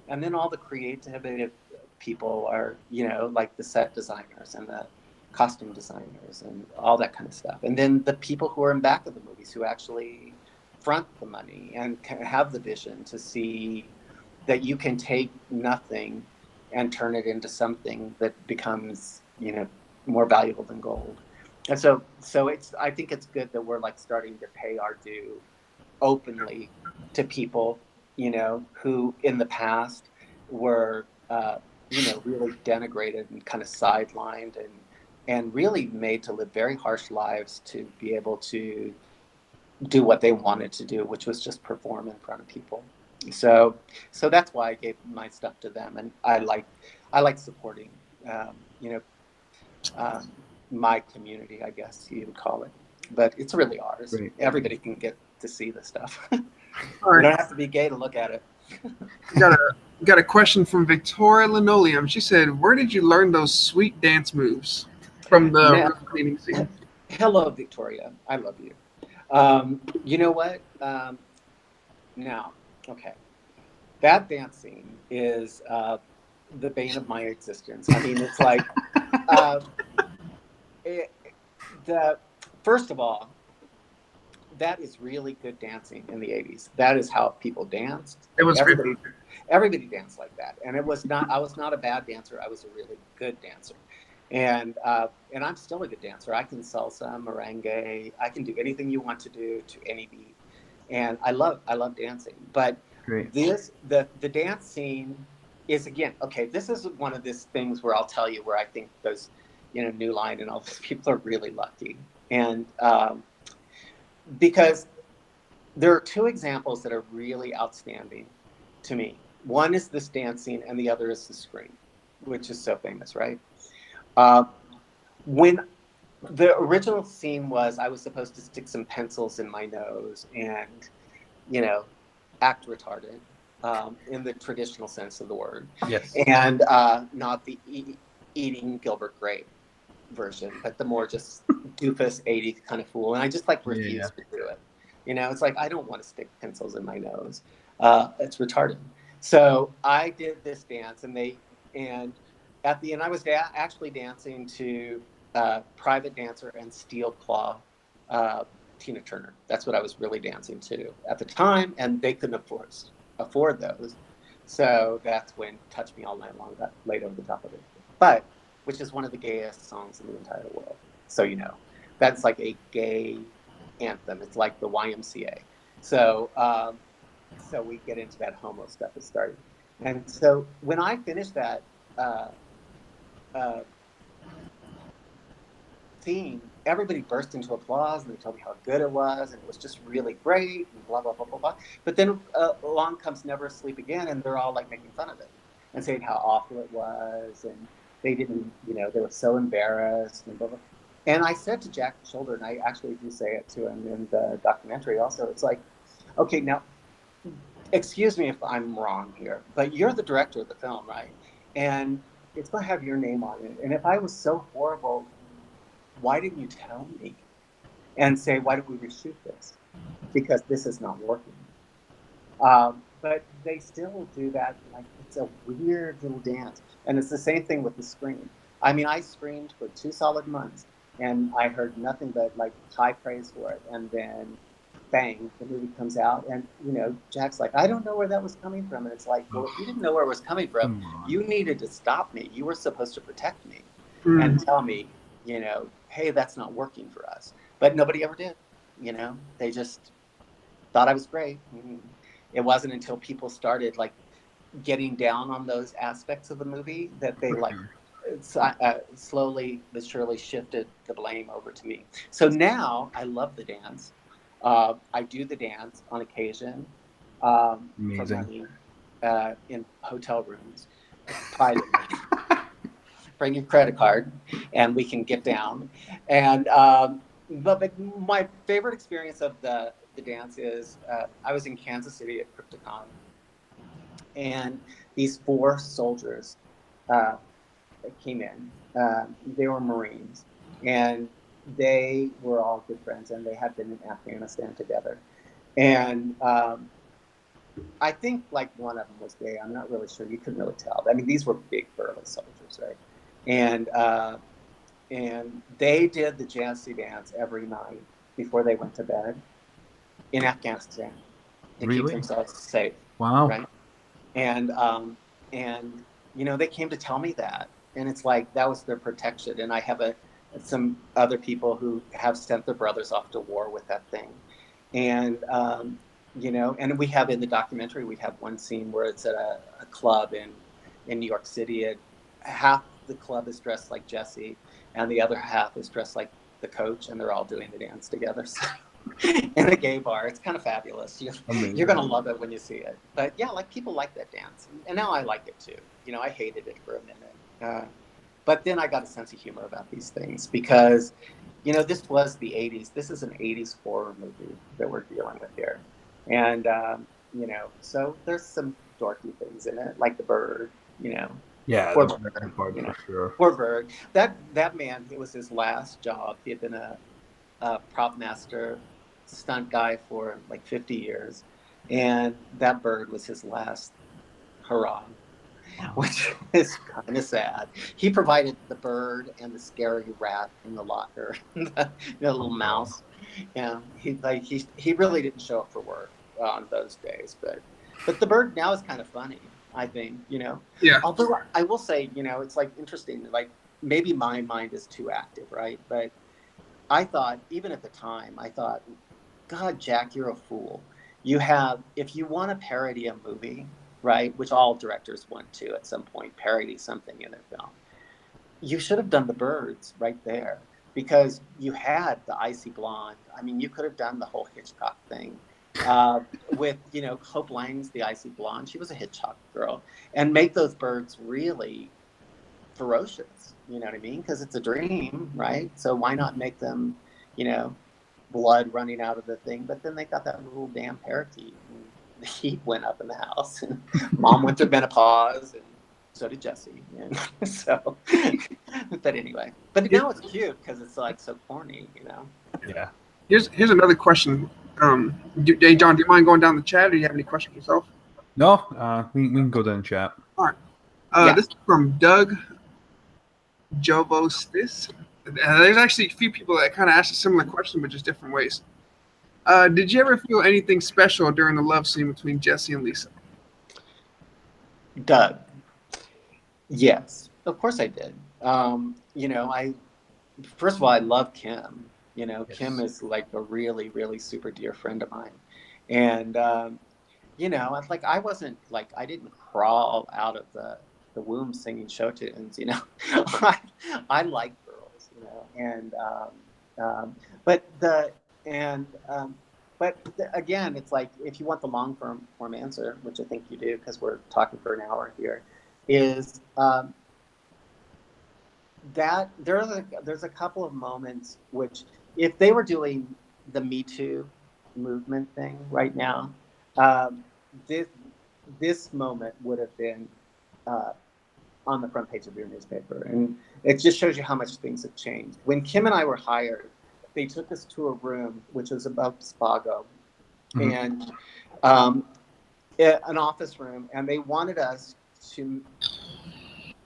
and then all the creative people are, you know, like the set designers and the costume designers and all that kind of stuff. And then the people who are in back of the movies who actually front the money and have the vision to see that you can take nothing and turn it into something that becomes, you know, more valuable than gold. And so I think it's good that we're like starting to pay our due openly to people, you know, who in the past were, you know, really denigrated and kind of sidelined and really made to live very harsh lives to be able to do what they wanted to do, which was just perform in front of people. So that's why I gave my stuff to them, and I like supporting, you know, my community, I guess you would call it, but it's really ours. Right. Everybody can get to see the stuff. All You right. don't have to be gay to look at it. Got a question from Victoria Linoleum. She said, "Where did you learn those sweet dance moves from the Now, room cleaning scene?" hello, Victoria. I love you. You know what? Now, okay. That dance scene is the bane of my existence. I mean, it's like, uh, it, the first of all, that is really good dancing in the 80s. That is how people danced. It was Everybody danced like that. And it was not, I was not a bad dancer. I was a really good dancer. And I'm still a good dancer. I can salsa, merengue. I can do anything you want to do to any beat. And I love dancing. But Great. the dance scene is, again, okay, this is one of these things where I'll tell you where I think those, New Line and all those people are really lucky. And because there are two examples that are really outstanding to me. One is this dance scene, and the other is the scream, which is so famous, right? When the original scene was, I was supposed to stick some pencils in my nose and, act retarded in the traditional sense of the word, Yes. and not the eating Gilbert Grape version, but the more just doofus 80s kind of fool. And I just refused to do it. It's like, I don't want to stick pencils in my nose. It's retarded. So I did this dance, and at the end, I was actually dancing to Private Dancer and Steel Claw, Tina Turner. That's what I was really dancing to at the time, and they couldn't afford those. So that's when Touch Me All Night Long got laid over the top of it. But which is one of the gayest songs in the entire world. So that's like a gay anthem. It's like the YMCA. So so we get into that homo stuff that started. And so when I finished that scene, everybody burst into applause and they told me how good it was and it was just really great and blah, blah, blah, blah, blah. But then along comes Never Sleep Again, and they're all making fun of it and saying how awful it was, and they didn't, they were so embarrassed and blah, blah. And I said to Jack Shoulder, and I actually do say it to him in the documentary also, it's like, okay, now, excuse me if I'm wrong here, but you're the director of the film, right? And it's going to have your name on it. And if I was so horrible, why didn't you tell me and say, why don't we reshoot this? Because this is not working. But they still do that. It's a weird little dance. And it's the same thing with the scream. I mean, I screamed for 2 solid months and I heard nothing but high praise for it. And then bang, the movie comes out, and Jack's like, I don't know where that was coming from. And it's like, well, if you didn't know where it was coming from, you needed to stop me. You were supposed to protect me and tell me, hey, that's not working for us. But nobody ever did. They just thought I was great. It wasn't until people started getting down on those aspects of the movie that they slowly but surely shifted the blame over to me. So now I love the dance. I do the dance on occasion for money in hotel rooms privately. Bring your credit card and we can get down. And but my favorite experience of the dance is I was in Kansas City at Crypticon, and these 4 soldiers came in. They were Marines, and they were all good friends, and they had been in Afghanistan together. And I think one of them was gay. I'm not really sure. You couldn't really tell. I mean, these were big burly soldiers, right? And they did the Jansi dance every night before they went to bed in Afghanistan to keep themselves safe. Wow. Right? And they came to tell me that, and it's like that was their protection. And I have some other people who have sent their brothers off to war with that thing, and and we have in the documentary, we have one scene where it's at a club in New York City, and half the club is dressed like Jesse and the other half is dressed like the coach, and they're all doing the dance together. So, in a gay bar, it's kind of fabulous. You're gonna love it when you see it. But yeah, people like that dance, and now I like it too. I hated it for a minute, but then I got a sense of humor about these things because this was the 80s. This is an 80s horror movie that we're dealing with here. And so there's some dorky things in it, like the bird, Yeah, poor the bird, part for sure. poor bird. That man, it was his last job. He had been a prop master, stunt guy for like 50 years, and that bird was his last hurrah, which is kind of sad. He provided the bird and the scary rat in the locker, the little mouse. Yeah, he really didn't show up for work on those days, but the bird now is kind of funny, I think. Yeah. Although I will say, it's like interesting. Like maybe my mind is too active, right? But I thought, even at the time, I thought, God, Jack, you're a fool. If you want to parody a movie, right, which all directors want to at some point parody something in their film, you should have done the birds right there, because you had the icy blonde. I mean, you could have done the whole Hitchcock thing with, Hope Lang's the icy blonde. She was a Hitchcock girl, and make those birds really ferocious. You know what I mean? Because it's a dream, right? So why not make them, blood running out of the thing? But then they got that little damn parakeet, and the heat went up in the house, and Mom went through menopause, and so did Jesse. And so, but anyway, but now it's cute because it's like so corny, Yeah. Here's another question. Hey, John, do you mind going down the chat, or do you have any questions yourself? No, we can go down chat. All right. Yeah. This is from Doug Jovostis. There's actually a few people that kind of asked a similar question, but just different ways. Did you ever feel anything special during the love scene between Jesse and Lisa? Doug. Yes, of course I did. First of all, I love Kim. Yes. Kim is like a really, really super dear friend of mine. And, I wasn't like, I didn't crawl out of the womb singing show tunes, I like girls, again, it's like, if you want the long form answer, which I think you do, because we're talking for an hour here, is that there's a couple of moments which, if they were doing the Me Too movement thing right now, this moment would have been on the front page of your newspaper. And it just shows you how much things have changed. When Kim and I were hired, they took us to a room which was above Spago, and an office room, and they wanted us to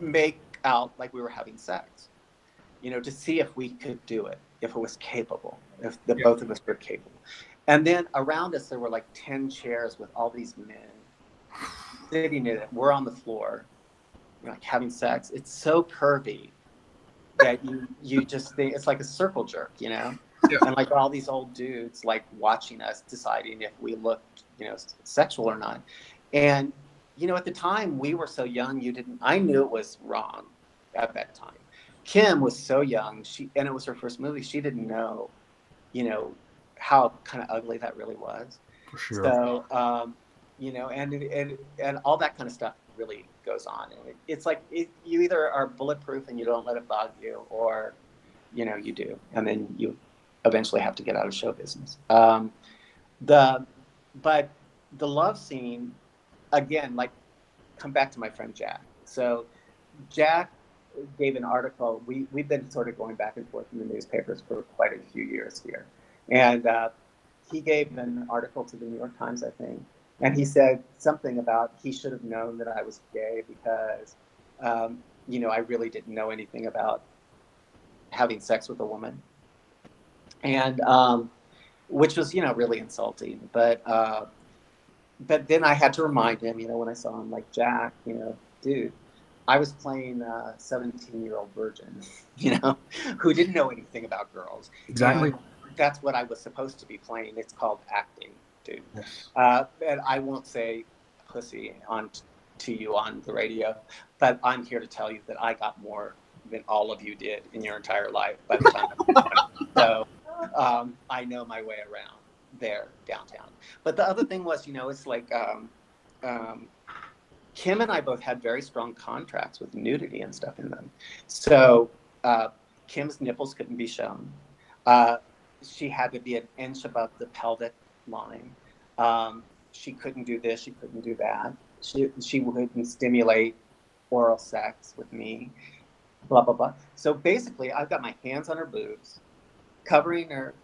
make out like we were having sex, to see if we could do it, if it was capable, if both of us were capable. And then around us, there were like 10 chairs with all these men sitting in it. We're on the floor, like having sex. It's so pervy that you just think it's like a circle jerk, Yeah. And like all these old dudes like watching us, deciding if we looked, sexual or not. And at the time we were so young, I knew it was wrong at that time. Kim was so young, and it was her first movie. She didn't know, how kind of ugly that really was. For sure. So, and all that kind of stuff really goes on. And it's like you either are bulletproof and you don't let it bug you, or, you do, and then you eventually have to get out of show business. But the love scene, again, like, come back to my friend Jack. So Jack gave an article. We've been sort of going back and forth in the newspapers for quite a few years here. And he gave an article to the New York Times, I think. And he said something about he should have known that I was gay because, I really didn't know anything about having sex with a woman. And which was, really insulting. But then I had to remind him, when I saw him, like, Jack, dude, I was playing a 17-year-old virgin, who didn't know anything about girls. Exactly. That's what I was supposed to be playing. It's called acting, dude. Yes. And I won't say pussy to you on the radio, but I'm here to tell you that I got more than all of you did in your entire life by the time I was 20. So I know my way around there downtown. But the other thing was, it's like Kim and I both had very strong contracts with nudity and stuff in them. So Kim's nipples couldn't be shown. She had to be an inch above the pelvic line. She couldn't do this, she couldn't do that. She wouldn't stimulate oral sex with me, blah blah blah. So basically, I've got my hands on her boobs, covering her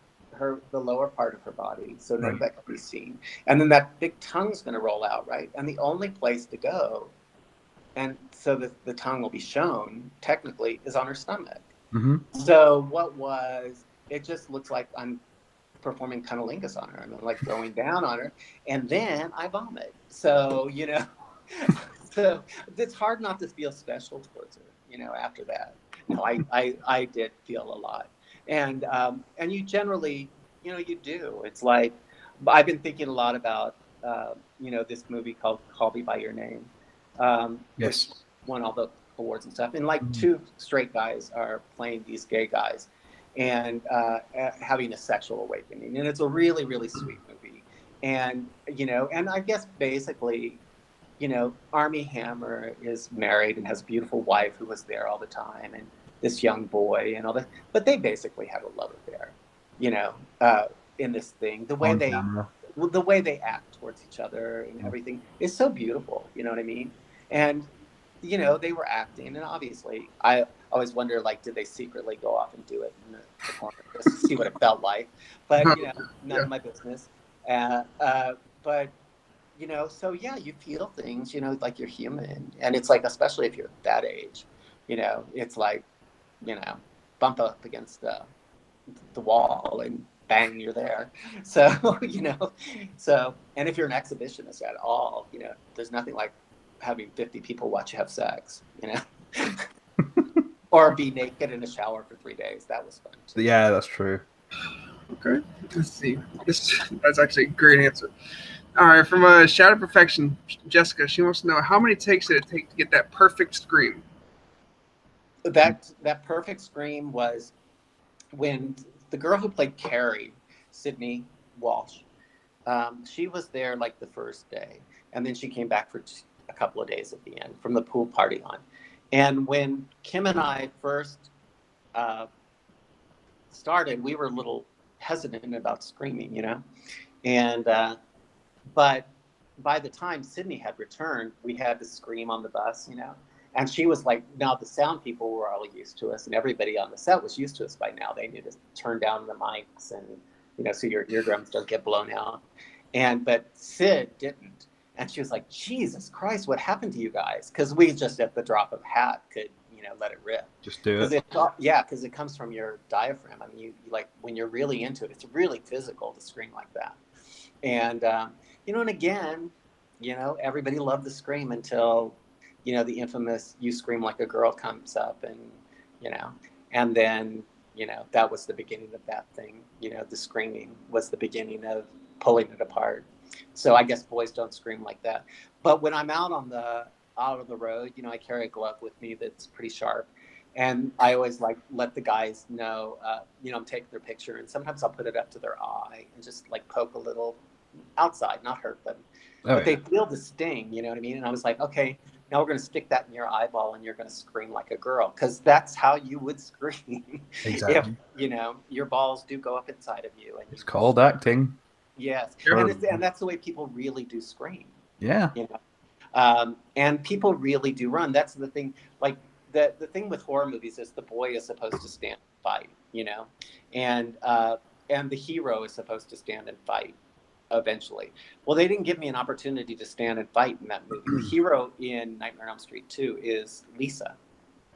the lower part of her body, so none of Right. that can be seen. And then that big tongue's going to roll out, right? And the only place to go, and so the tongue will be shown technically, is on her stomach. Mm-hmm. So it just looks like I'm performing cunnilingus on her. I'm like going down on her, and then I vomit. So so it's hard not to feel special towards her. After that, no, I did feel a lot, and you generally, you do. It's like I've been thinking a lot about this movie called Call Me by Your Name, which Yes. won all the awards and stuff. And like Mhm. two straight guys are playing these gay guys and having a sexual awakening. And it's a really, really sweet movie. And, and I guess basically, Armie Hammer is married and has a beautiful wife who was there all the time, and this young boy and all that. But they basically had a love affair, in this thing. On camera. The way they act towards each other and everything is so beautiful. You know what I mean? And they were acting, and obviously, I always wonder, like, did they secretly go off and do it in the corner just to see what it felt like? But none of my business. But so yeah, you feel things, like you're human, and it's like, especially if you're that age, it's like, bump up against the wall and bang, you're there. So and if you're an exhibitionist at all, there's nothing like having 50 people watch you have sex, or be naked in a shower for 3 days. That was fun too. Yeah, that's true. Okay, let's see. That's actually a great answer. All right, from Shadow Perfection, Jessica, she wants to know how many takes did it take to get that perfect scream? That perfect scream was when the girl who played Carrie, Sydney Walsh, she was there like the first day, and then she came back for a couple of days at the end from the pool party on. And when Kim and I first started, we were a little hesitant about screaming, and but by the time Sydney had returned, we had to scream on the bus, and she was like, now the sound people were all used to us, and everybody on the set was used to us by now. They knew to turn down the mics, and so your eardrums don't get blown out. But Sid didn't. And she was like, Jesus Christ, what happened to you guys? Because we just at the drop of a hat could, let it rip. Just do it. Because it comes from your diaphragm. I mean, you like, when you're really into it, it's really physical to scream like that. And, and again, everybody loved the scream until, the infamous "You Scream Like a Girl" comes up, and, and then, that was the beginning of that thing. The screaming was the beginning of pulling it apart. So I guess boys don't scream like that. But when I'm out on the road, I carry a glove with me that's pretty sharp, and I always like let the guys know, I'm taking their picture, and sometimes I'll put it up to their eye and just like poke a little outside, not hurt them. But they feel the sting, you know what I mean? And I was like, okay, now we're going to stick that in your eyeball, and you're going to scream like a girl, because that's how you would scream. Exactly. If your balls do go up inside of you, and It's called acting. Yes, Sure. and that's the way people really do scream. Yeah. And people really do run. That's the thing. Like the thing with horror movies is the boy is supposed to stand and fight, and the hero is supposed to stand and fight eventually. Well, they didn't give me an opportunity to stand and fight in that movie. The hero in Nightmare on Elm Street 2 is Lisa.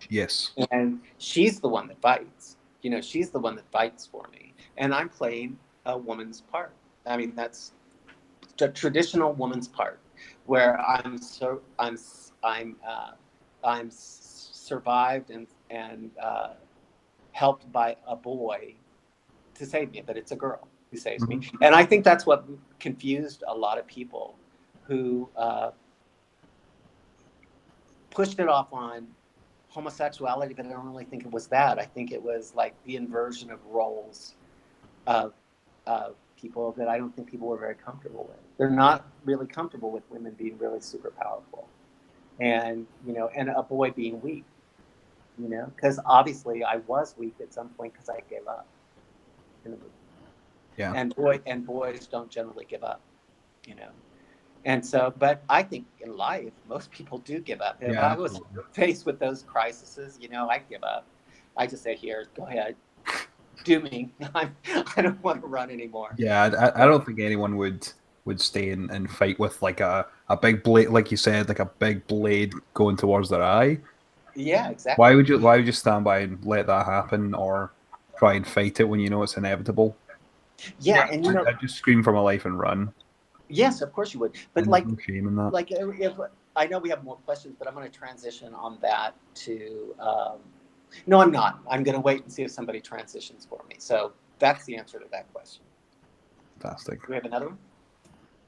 Yes. And she's the one that fights. She's the one that fights for me. And I'm playing a woman's part. I mean, that's the traditional woman's part, where I'm survived and helped by a boy to save me, but it's a girl who saves me. And I think that's what confused a lot of people who pushed it off on homosexuality, but I don't really think it was that. I think it was like the inversion of roles of people that I don't think people were very comfortable with. They're not really comfortable with women being really super powerful, and and a boy being weak. Because obviously I was weak at some point because I gave up in the movie. Yeah. And boys don't generally give up. you know. And so, but I think in life, most people do give up. If Yeah, I was faced with those crises, you know, I'd give up. I just say, here, go ahead, do me. I don't want to run anymore. yeah. I don't think anyone would stay and fight with like a big blade, like you said, like a big blade going towards their eye. Yeah, exactly. Why would you stand by and let that happen, or try and fight it when you know it's inevitable? Yeah, and you know, I'd just scream for my life and run. yes, of course you would. But And there's no shame in that. like if I know we have more questions, but I'm going to transition on that to. No, I'm not. I'm going to wait and see if somebody transitions for me. So that's the answer to that question. Fantastic. Do we have another one?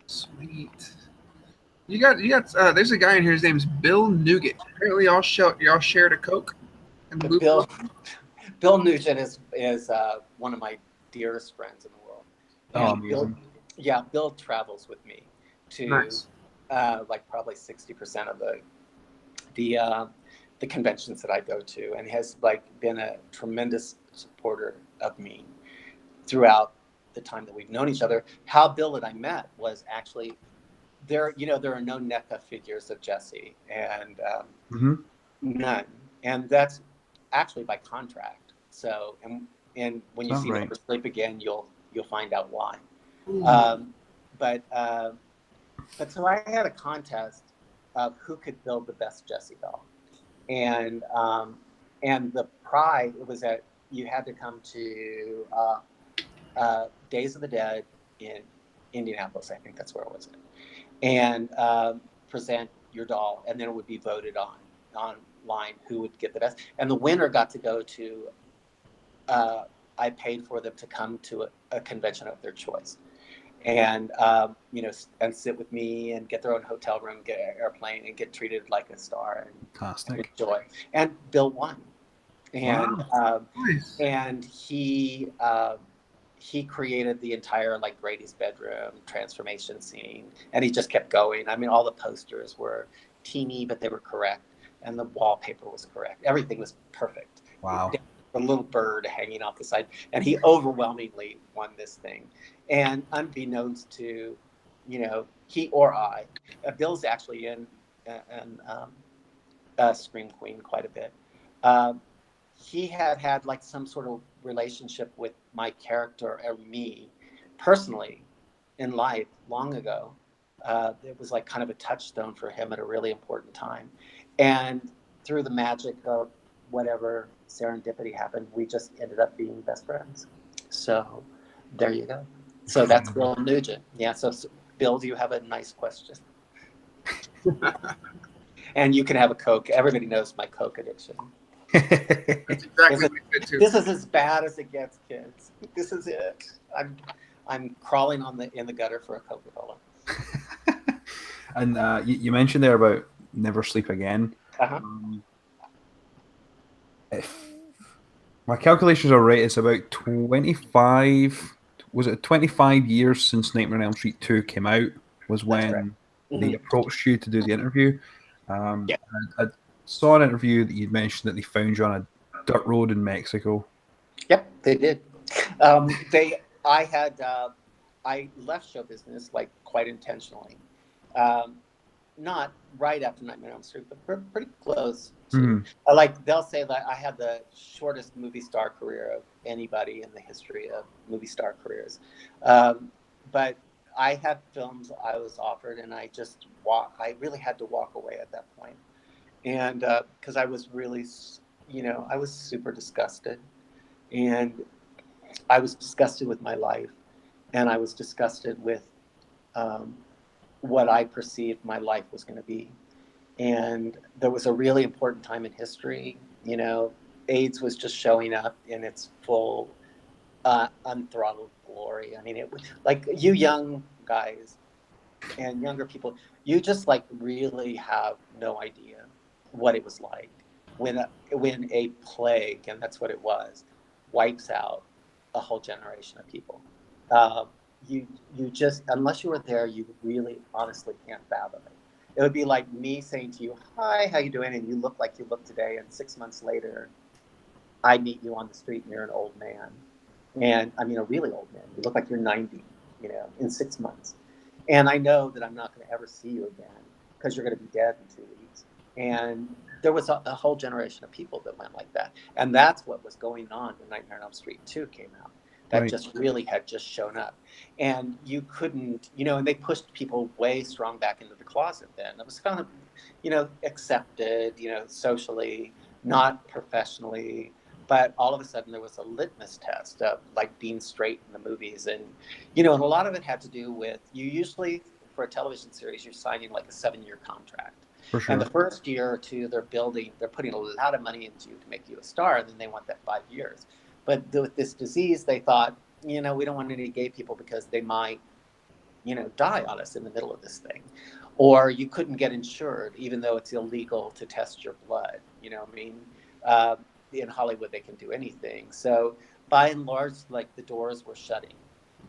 Sweet. You got. There's a guy in here. His name's Bill Nugent. Apparently, y'all shared a Coke. And But Bill Nugent is one of my dearest friends in the world. Oh, And amazing. Bill travels with me to Nice. like probably 60% of the conventions that I go to, and has like been a tremendous supporter of me throughout the time that we've known each other. How Bill and I met was actually there. You know, there are no NECA figures of Jesse, and none, and that's actually by contract. So, and when you Sounds see right. Never Sleep Again, you'll find out why. Ooh. But so I had a contest of who could build the best Jesse doll, and the prize was that you had to come to Days of the Dead in Indianapolis. I think that's where it was, and present your doll, and then it would be voted on online who would get the best, and the winner got to go to. I paid for them to come to a convention of their choice, and you know, and sit with me and get their own hotel room, get an airplane, and get treated like a star and Fantastic. enjoy. And Bill won, and Nice. and he created the entire like Grady's bedroom transformation scene, and he just kept going. I mean, all the posters were teeny, but they were correct, and the wallpaper was correct. Everything was perfect. Wow. A little bird hanging off the side, and he overwhelmingly won this thing. And unbeknownst to, you know, he or I, Bill's actually in Scream Queen quite a bit. He had like some sort of relationship with my character or me personally in life long ago. It was like kind of a touchstone for him at a really important time. And through the magic of whatever serendipity happened, we just ended up being best friends. So there you go. So that's Bill Nugent. Yeah. So Bill, do you have a nice question? And you can have a Coke. Everybody knows my Coke addiction. That's exactly what we did too. This is as bad as it gets, kids. This is it. I'm crawling in the gutter for a Coca-Cola. And you mentioned there about Never Sleep Again. Uh-huh. If my calculations are right, it's about 25. Was it 25 years since Nightmare on Elm Street 2 came out? Was when they approached you to do the interview. Yeah. I saw an interview that you'd mentioned that they found you on a dirt road in Mexico. Yep, they did. I left show business like quite intentionally. Not right after Nightmare on Elm Street, but pretty close. Like they'll say that I had the shortest movie star career of anybody in the history of movie star careers. But I had films I was offered, and I really had to walk away at that point. And because I was really, I was super disgusted. And I was disgusted with my life. And I was disgusted with what I perceived my life was going to be. And there was a really important time in history. You know, AIDS was just showing up in its full unthrottled glory. I mean, it was like you young guys and younger people, you just like really have no idea what it was like when a plague, and that's what it was, wipes out a whole generation of people. You just, unless you were there, you really honestly can't fathom it. It would be like me saying to you, "Hi, how you doing?" And you look like you look today, and 6 months later, I meet you on the street and you're an old man. And I mean, a really old man. You look like you're 90, in 6 months. And I know that I'm not going to ever see you again because you're going to be dead in 2 weeks. And there was a whole generation of people that went like that. And that's what was going on when Nightmare on Elm Street 2 came out. That Right. just really had just shown up. And you couldn't, and they pushed people way strong back into the closet then. It was kind of, accepted, socially, not professionally. But all of a sudden there was a litmus test of like being straight in the movies. And, and a lot of it had to do with, you usually, for a television series, you're signing like a 7-year contract. For And sure. the first year or two, they're putting a lot of money into you to make you a star, and then they want that 5 years. But with this disease, they thought, we don't want any gay people because they might, die on us in the middle of this thing. Or you couldn't get insured, even though it's illegal to test your blood. In Hollywood, they can do anything. So by and large, like the doors were shutting.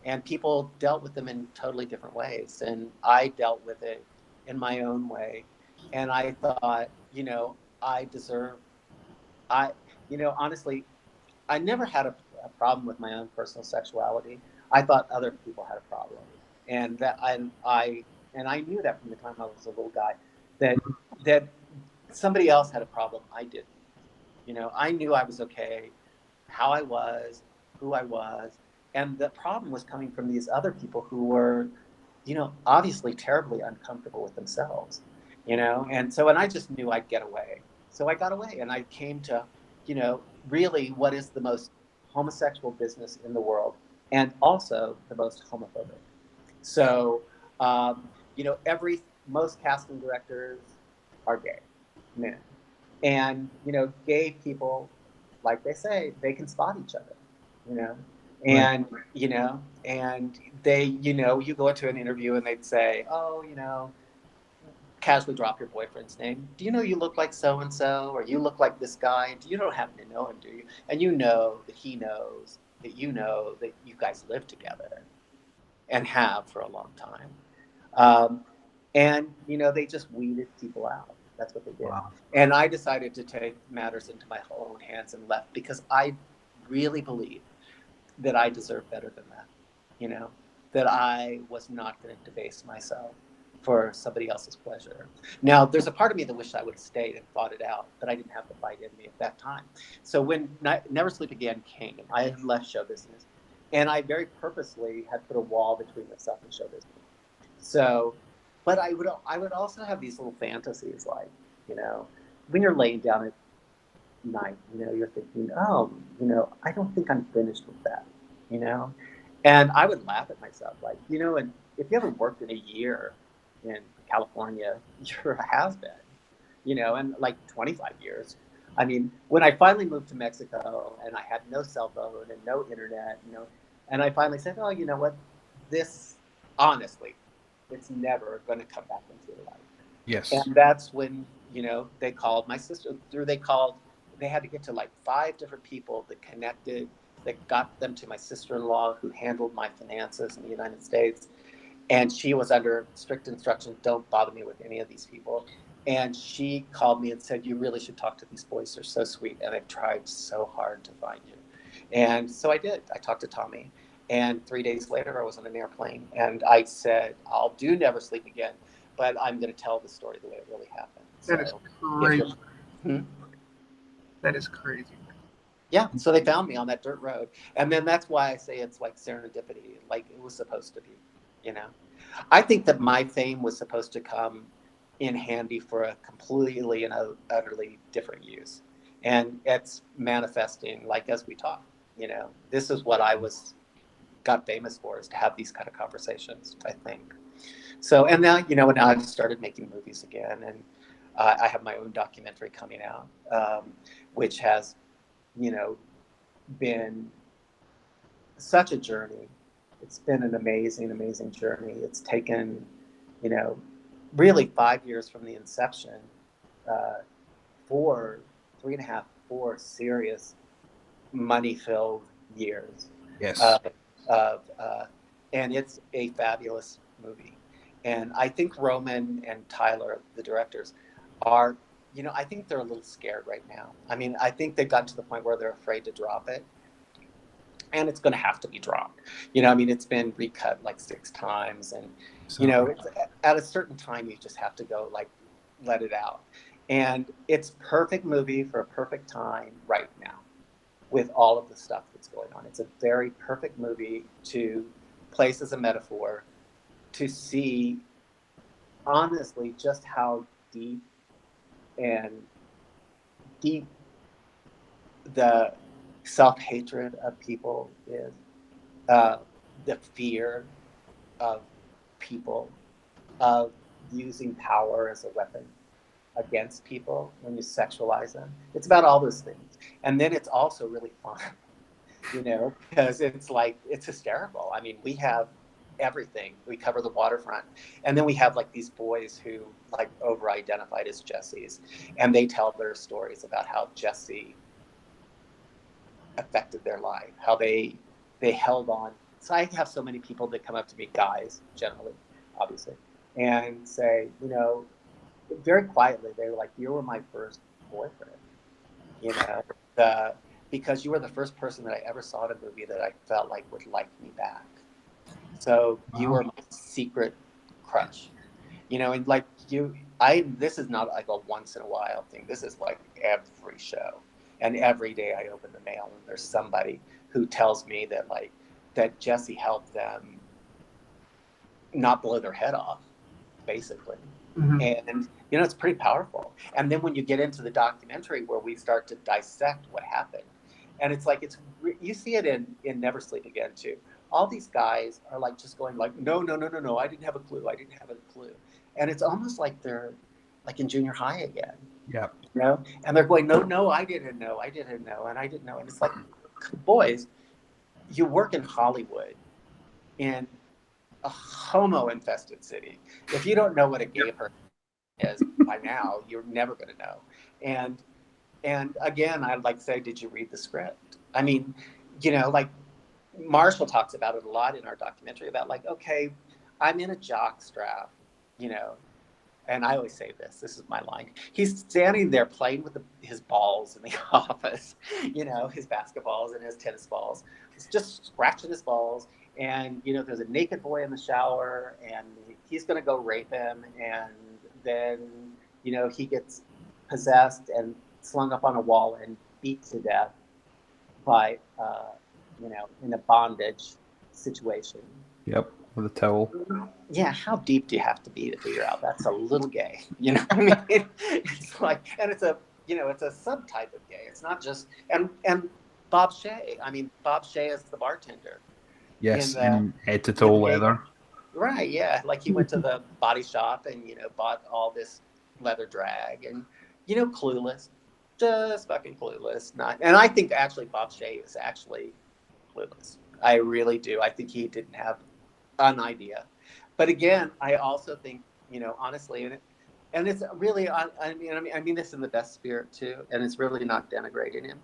And people dealt with them in totally different ways. And I dealt with it in my own way. And I thought, I deserve, I, honestly, I never had a problem with my own personal sexuality. I thought other people had a problem, and I knew that from the time I was a little guy, that somebody else had a problem. I didn't. I knew I was okay, how I was, who I was, and the problem was coming from these other people who were, obviously terribly uncomfortable with themselves, and I just knew I'd get away. So I got away, and I came to, really what is the most homosexual business in the world, and also the most homophobic. So, most casting directors are gay men, and gay people, like they say, they can spot each other, you know, Right. and and they, you go into an interview and they'd say, oh, casually drop your boyfriend's name. Do you know you look like so and so, or you look like this guy? You don't happen to know him, do you? And you know that he knows that that you guys live together and have for a long time. Um, and they just weeded people out. That's what they did. Wow. And I decided to take matters into my own hands and left because I really believe that I deserve better than that. That I was not going to debase myself for somebody else's pleasure. Now, there's a part of me that wished I would have stayed and fought it out, but I didn't have the fight in me at that time. So when Never Sleep Again came, I had left show business, and I very purposely had put a wall between myself and show business. So, but I would also have these little fantasies, like, when you're laying down at night, you're thinking, oh, I don't think I'm finished with that, and I would laugh at myself, like, and if you haven't worked in a year in California, you're a has-been, and like 25 years. I mean, when I finally moved to Mexico and I had no cell phone and no internet, and I finally said, oh, you know what, this, honestly, it's never going to come back into your life. Yes. And that's when, they called my sister through, they had to get to like 5 different people that got them to my sister-in-law, who handled my finances in the United States. And she was under strict instructions, don't bother me with any of these people. And she called me and said, you really should talk to these boys. They're so sweet. And I've tried so hard to find you. And so I did. I talked to Tommy. And 3 days later, I was on an airplane. And I said, I'll do Never Sleep Again, but I'm going to tell the story the way it really happened. That is crazy. Hmm? That is crazy. Yeah, so they found me on that dirt road. And then that's why I say it's like serendipity, like it was supposed to be, I think that my fame was supposed to come in handy for a completely and utterly different use. And it's manifesting, like, as we talk, this is what I got famous for, is to have these kind of conversations, I think. So, and now, now I've started making movies again, and I have my own documentary coming out, which has, been such a journey. It's been an amazing, amazing journey. It's taken, really 5 years from the inception, 3.5, 4 serious money-filled years. Yes. And it's a fabulous movie. And I think Roman and Tyler, the directors, are, I think they're a little scared right now. I mean, I think they've gotten to the point where they're afraid to drop it. and it's going to have to be dropped. You know, I mean, it's been recut like 6 times, and you know, it's, at a certain time, you just have to go like let it out. And it's perfect movie for a perfect time right now with all of the stuff that's going on. It's a very perfect movie to place as a metaphor to see honestly just how and deep the self-hatred of people is, the fear of people, of using power as a weapon against people when you sexualize them. It's about all those things. And then it's also really fun, you know, because it's like, it's hysterical. I mean, we have everything. We cover the waterfront. And then we have like these boys who like over-identified as Jessies, and they tell their stories about how Jesse affected their life, how they held on. So I have so many people that come up to me, guys, generally, obviously, and say, you know, very quietly, they were like, "You were my first boyfriend," you know, because you were the first person that I ever saw in a movie that I felt like would like me back. So you were my secret crush, you know, and like this is not like a once in a while thing. This is like every show. And every day I open the mail and there's somebody who tells me that like that Jesse helped them not blow their head off, basically. Mm-hmm. And you know, it's pretty powerful. And then when you get into the documentary where we start to dissect what happened, and it's like you see it in Never Sleep Again too. All these guys are like just going like, no, I didn't have a clue. And it's almost like they're like in junior high again. Yeah. You know? And they're going, no, I didn't know, and I didn't know. And it's like, boys, you work in Hollywood in a homo-infested city. If you don't know what a gay person is by now, you're never going to know. And again, I'd like to say, did you read the script? I mean, you know, like Marshall talks about it a lot in our documentary about like, okay, I'm in a jock strap, you know, and I always say this is my line. He's standing there playing with his balls in the office, you know, his basketballs and his tennis balls. He's just scratching his balls. And, you know, there's a naked boy in the shower and he's going to go rape him. And then, you know, he gets possessed and slung up on a wall and beat to death by, you know, in a bondage situation. Yep, with a towel. Yeah, how deep do you have to be to figure out that's a little gay? You know what I mean? It's like, and it's a, you know, it's a subtype of gay. It's not just, and Bob Shea. I mean, Bob Shea is the bartender. Yes, in head to toe leather. Right, yeah. Like he went to the body shop and, you know, bought all this leather drag and, you know, clueless. Just fucking clueless. And I think actually Bob Shea is actually clueless. I really do. I think he didn't have an idea. But again, I also think, you know, honestly, and it's really, I mean this in the best spirit too, and it's really not denigrating him,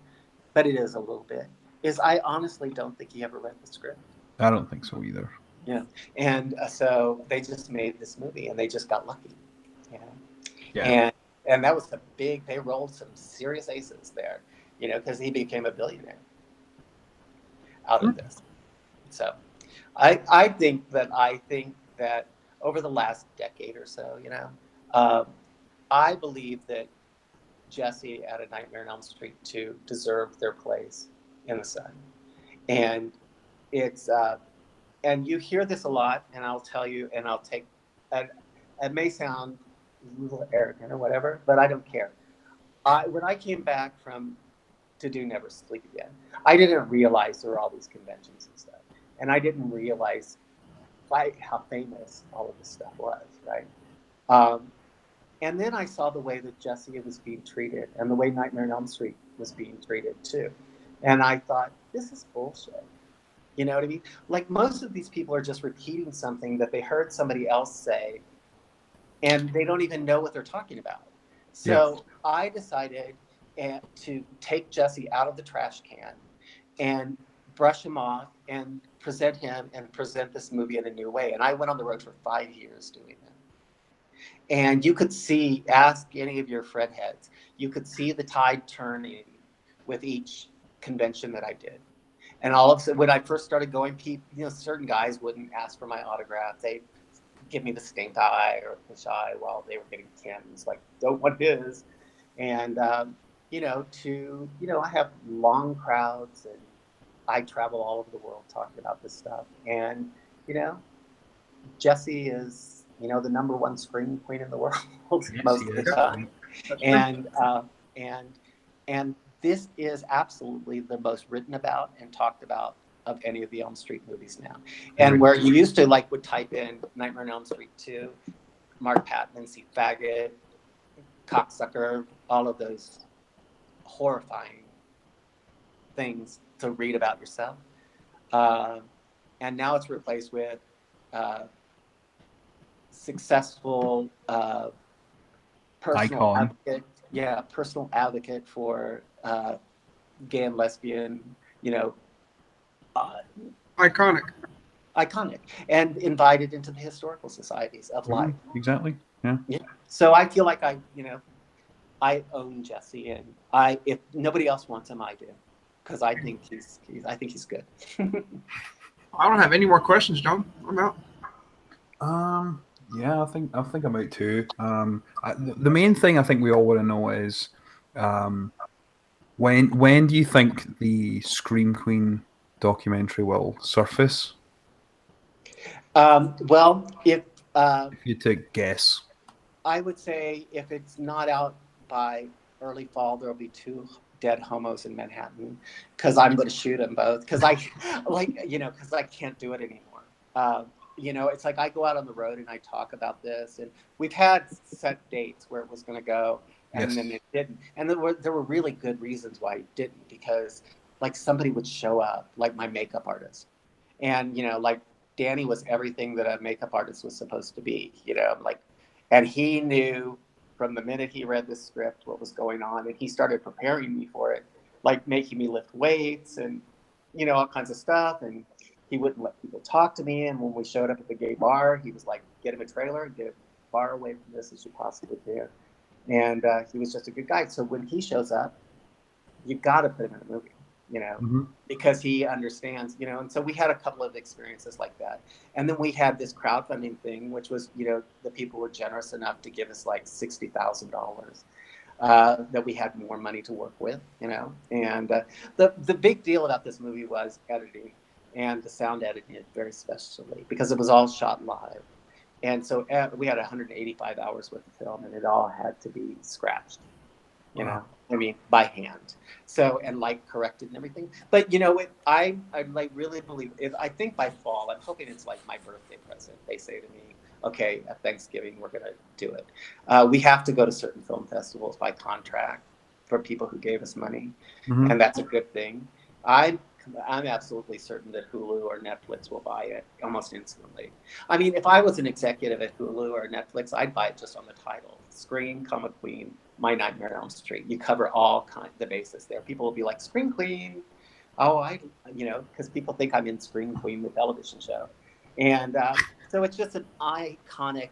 but it is a little bit, is I honestly don't think he ever read the script. I don't think so either. Yeah. And so they just made this movie and they just got lucky. You know? Yeah. And that was they rolled some serious aces there, you know, because he became a billionaire out of this. So I think that over the last decade or so, you know, I believe that Jesse at A Nightmare on Elm Street 2 deserved their place in the sun. And it's, and you hear this a lot, and I'll tell you, and it may sound a little arrogant or whatever, but I don't care. When I came back to do Never Sleep Again, I didn't realize there were all these conventions and stuff. And I didn't realize how famous all of this stuff was, right? And then I saw the way that Jesse was being treated and the way Nightmare on Elm Street was being treated too. And I thought, this is bullshit. You know what I mean? Like most of these people are just repeating something that they heard somebody else say and they don't even know what they're talking about. So yeah. I decided to take Jesse out of the trash can and brush him off and present him and present this movie in a new way. And I went on the road for 5 years doing that. And you could see, ask any of your Fred heads, you could see the tide turning with each convention that I did. And all of a sudden, when I first started going, certain guys wouldn't ask for my autograph. They'd give me the stink eye or the fish eye while they were getting Tim's, like, don't want his. And, I have long crowds, and I travel all over the world talking about this stuff. And, Jessie is, the number one scream queen in the world most of the time. And this is absolutely the most written about and talked about of any of the Elm Street movies now. And where you used to would type in Nightmare on Elm Street 2, Mark Patton and see faggot, cocksucker, all of those horrifying things to read about yourself. And now it's replaced with successful personal advocate. Yeah, personal advocate for gay and lesbian, iconic, and invited into the historical societies of life. Exactly. Yeah. So I feel like I own Jessie, and if nobody else wants him, I do, because I think he's good. I don't have any more questions, John. I'm out. Yeah, I think I'm out too. The main thing I think we all want to know is, when do you think the Scream Queen documentary will surface? Well, if you take guess, I would say if it's not out by early fall, there'll be 2 dead homos in Manhattan, because I'm going to shoot them both, because I because I can't do it anymore. It's like I go out on the road and I talk about this, and we've had set dates where it was going to go, and then it didn't. And there were really good reasons why it didn't, because somebody would show up, like my makeup artist, and Danny was everything that a makeup artist was supposed to be, and he knew from the minute he read the script what was going on, and he started preparing me for it, making me lift weights and all kinds of stuff, and he wouldn't let people talk to me. And when we showed up at the gay bar, he was like, get him a trailer, get as far away from this as you possibly can. And he was just a good guy. So when he shows up, you've got to put him in a movie, because he understands, and so we had a couple of experiences like that. And then we had this crowdfunding thing, which was, the people were generous enough to give us $60,000. That we had more money to work with, and the big deal about this movie was editing, and the sound editing, very especially, because it was all shot live. And so we had 185 hours worth of film, and it all had to be scratched, by hand. So, and corrected and everything. But, I really believe it. I think by fall, I'm hoping it's my birthday present. They say to me, okay, at Thanksgiving, we're going to do it. We have to go to certain film festivals by contract for people who gave us money. And that's a good thing. I'm absolutely certain that Hulu or Netflix will buy it almost instantly. I mean, if I was an executive at Hulu or Netflix, I'd buy it just on the title. Scream, Queen, My Nightmare on Elm Street. You cover all the bases there. People will be like, Scream Queen. Oh, because people think I'm in Scream Queen, the television show. And so it's just an iconic,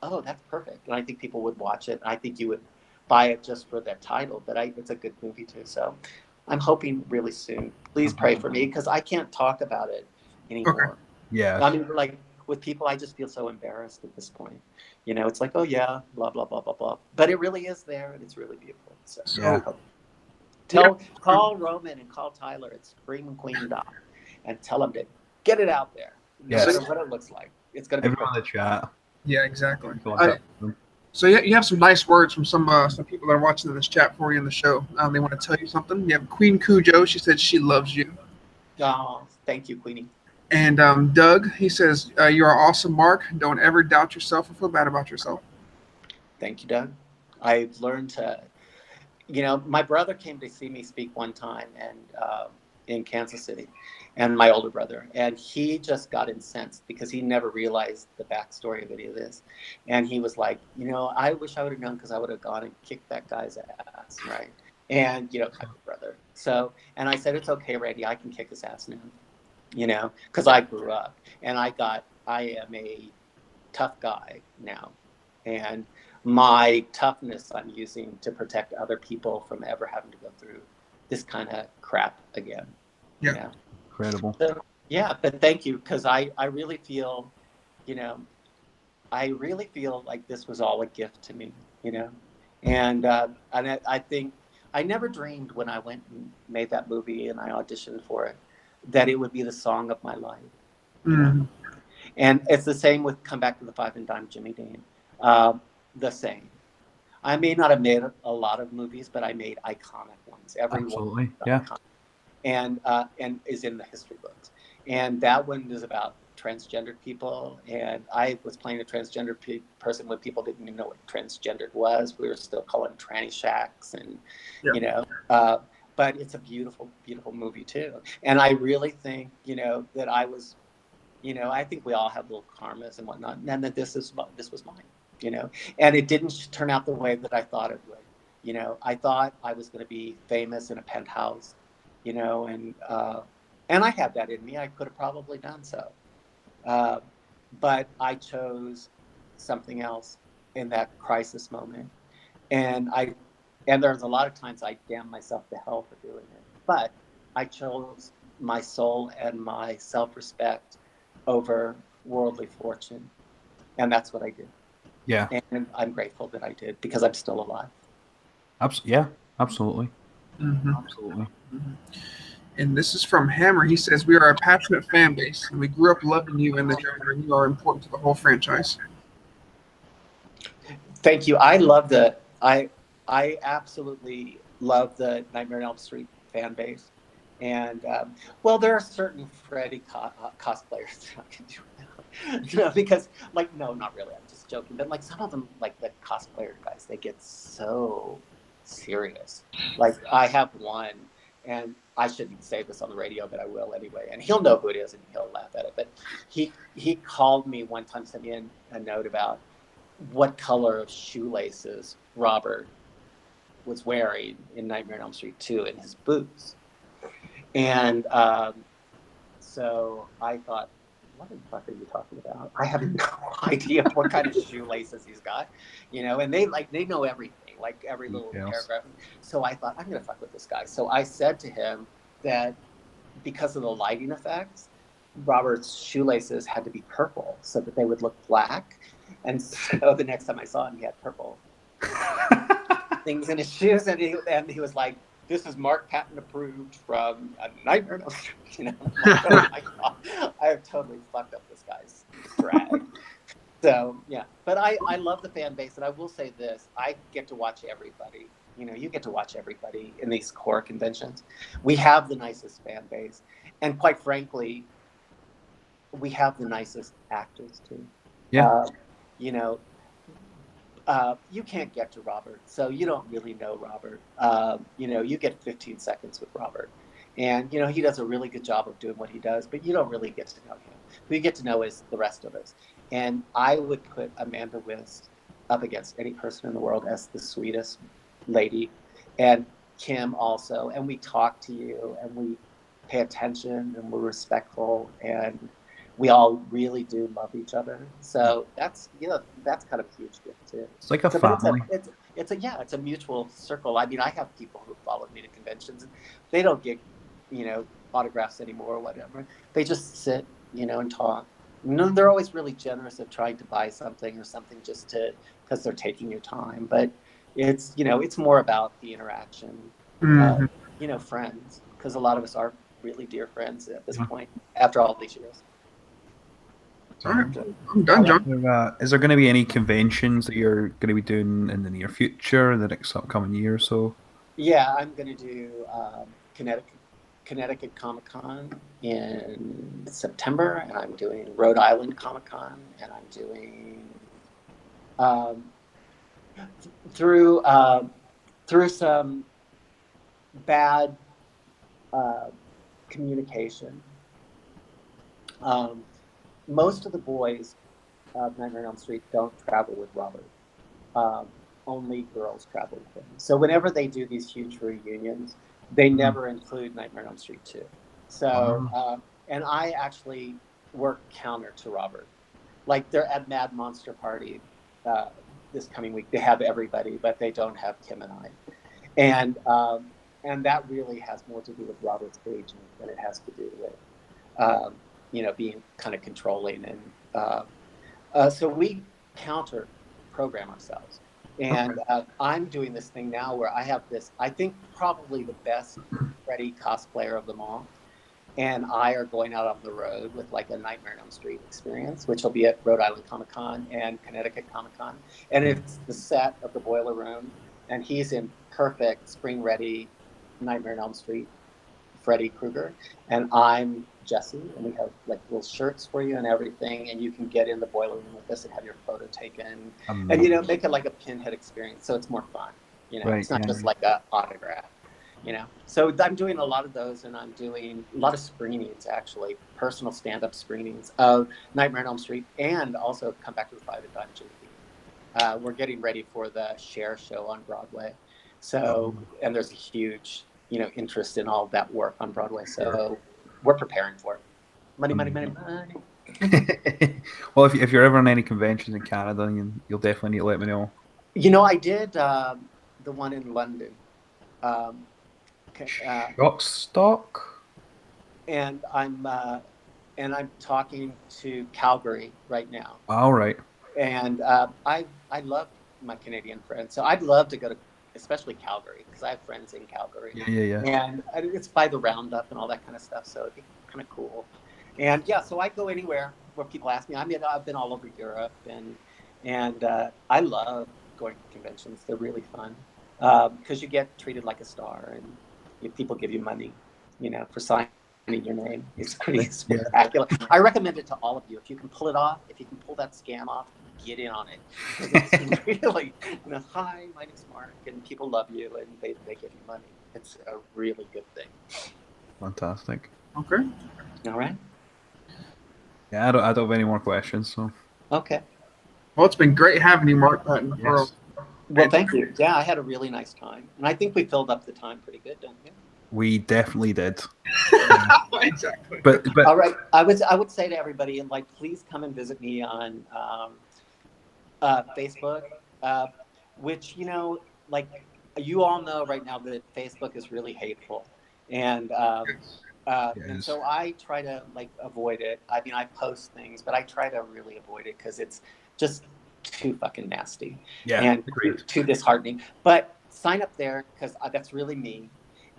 oh, that's perfect. And I think people would watch it. I think you would buy it just for that title, but it's a good movie too. So I'm hoping really soon. Please pray for me, because I can't talk about it anymore. Okay. Yeah. I mean, with people, I just feel so embarrassed at this point. It's like, oh yeah, blah, blah, blah, blah, blah. But it really is there, and it's really beautiful. So call Roman and call Tyler at Scream Queen Doc and tell them to get it out there. No matter what it looks like. It's going to be everyone in the chat. Yeah, exactly. So you have some nice words from some people that are watching in this chat for you in the show. They want to tell you something. You have Queen Cujo. She said she loves you. Oh, thank you, Queenie. And Doug, he says, you are awesome, Mark. Don't ever doubt yourself or feel bad about yourself. Thank you, Doug. I've learned to, my brother came to see me speak one time and in Kansas City, and my older brother, and he just got incensed because he never realized the backstory of any of this. And he was like, I wish I would have known, because I would have gone and kicked that guy's ass, right? And, kind of brother. So, and I said, it's okay, Randy, I can kick his ass now, because I grew up, and I am a tough guy now. And my toughness I'm using to protect other people from ever having to go through this kind of crap again. Yeah. Incredible. So, yeah, but thank you, because I really feel, you know, I really feel like this was all a gift to me, you know, and I think I never dreamed when I went and made that movie and I auditioned for it that it would be the song of my life, you know. Mhm. And it's the same with Come Back to the Five and Dime Jimmy Dean. The same. I may not have made a lot of movies, but I made iconic ones. Every one Absolutely. is Yeah. iconic and is in the history books. And that one is about transgendered people. And I was playing a transgender person when people didn't even know what transgendered was. We were still calling them tranny shacks, and Yeah. you know. But it's a beautiful, beautiful movie too. And I really think, you know, that I was, you know, I think we all have little karmas and whatnot, and that this was mine, you know, and it didn't turn out the way that I thought it would. You know, I thought I was going to be famous in a penthouse, you know, and I had that in me. I could have probably done so, uh, but I chose something else in that crisis moment, and there's a lot of times I damn myself to hell for doing it, but I chose my soul and my self-respect over worldly fortune, and that's what I did. Yeah. And I'm grateful that I did, because I'm still alive. Yeah. Absolutely. Mhm. Absolutely. And this is from Hammer. He says, "We are a passionate fan base, and we grew up loving you and the genre, and you are important to the whole franchise." Thank you. I absolutely love the Nightmare on Elm Street fan base. And well, there are certain Freddy cosplayers that I can do without, you know, because like, no, not really. I'm just joking. But like some of them, like the cosplayer guys, they get so serious. Like I have one, and I shouldn't say this on the radio, but I will anyway. And he'll know who it is, and he'll laugh at it. But he called me one time, sent me a note about what color of shoelaces Robert was wearing in Nightmare on Elm Street 2 in his boots. And so I thought, what the fuck are you talking about? I have no idea what kind of shoelaces he's got, you know, and they know everything, like every little Details. paragraph. So I thought, I'm gonna fuck with this guy. So I said to him that because of the lighting effects, Robert's shoelaces had to be purple so that they would look black. And so the next time I saw him, he had purple things in his shoes, and he was like, "This is Mark Patton approved from A Nightmare on Elm Street." You know, I'm like, oh my god, I have totally fucked up this guy's drag. So yeah, but I love the fan base, and I will say this: I get to watch everybody. You know, you get to watch everybody in these core conventions. We have the nicest fan base, and quite frankly, we have the nicest actors too. Yeah. Uh, you know, you can't get to Robert, so you don't really know Robert. You know, you get 15 seconds with Robert, and you know he does a really good job of doing what he does, but you don't really get to know him. Who you get to know is the rest of us. And I would put Amanda Wist up against any person in the world as the sweetest lady, and Kim also. And we talk to you, and we pay attention, and we're respectful, and we all really do love each other. So that's, you know, that's kind of a huge gift too. It's like a So, but family. it's a mutual circle. I mean, I have people who followed me to conventions, and they don't get, you know, autographs anymore or whatever. They just sit, you know, and talk. No, they're always really generous of trying to buy something or something just to, because they're taking your time. But it's, you know, it's more about the interaction, Mhm. you know, friends, because a lot of us are really dear friends at this Yeah. point after all these years. All right, I'm done, John. Is there going to be any conventions that you're going to be doing in the near future, the next upcoming year or so? Yeah, I'm going to do Connecticut Comic Con in September, and I'm doing Rhode Island Comic Con, and I'm doing um, through through some bad communication. Um, Most of the boys of Nightmare on Elm Street don't travel with Robert. Um, Only girls travel with him. So whenever they do these huge reunions, they never include Nightmare on Elm Street 2. So, and I actually work counter to Robert. Like they're at Mad Monster Party this coming week. They have everybody, but they don't have Kim and I. And and that really has more to do with Robert's age than it has to do with, being kind of controlling. And so we counter program ourselves. And I'm doing this thing now where I have this, I think probably the best Freddy cosplayer of them all. And I are going out on the road with like a Nightmare on Elm Street experience, which will be at Rhode Island Comic Con and Connecticut Comic Con. And it's the set of the Boiler Room. And he's in perfect spring ready Nightmare on Elm Street Freddy Krueger, and I'm Jesse, and we have like little shirts for you and everything, and you can get in the boiler room with us and have your photo taken, and make it like a pinhead experience, so it's more fun. Right, it's not just like a autograph. So I'm doing a lot of those, and I'm doing a lot of screenings, actually, personal stand-up screenings of Nightmare on Elm Street, and also Come Back to the Private Dungeon. We're getting ready for the Cher show on Broadway, so and there's a huge interest in all that work on Broadway. So we're preparing for it. Money. Well, if you're ever on any conventions in Canada, you'll definitely need to let me know. I did the one in London. Stock. And I'm talking to Calgary right now. All right. And I love my Canadian friends, so I'd love to go to, especially Calgary, because I have friends in Calgary. Yeah. And it's by the Roundup and all that kind of stuff, so it'd be kind of cool. And yeah, so I go anywhere where people ask me. I mean, I've been all over Europe, and I love going to conventions. They're really fun because you get treated like a star, and people give you money, for signing your name. It's pretty spectacular. I recommend it to all of you. If you can pull it off, if you can pull that scam off, get in on it. It's really, hi, my name's Mark, and people love you, and they give you money. It's a really good thing. Fantastic. Okay. All right. Yeah, I don't have any more questions. So. Okay. Well, it's been great having you, Mark Patton. Yes. Well, thank you. Yeah, I had a really nice time, and I think we filled up the time pretty good, don't you? We definitely did. Exactly. But all right, I would say to everybody, and please come and visit me on Facebook, which you all know right now that Facebook is really hateful, and so I try to avoid it. I mean, I post things, but I try to really avoid it because it's just too fucking nasty and too disheartening. But sign up there because that's really me.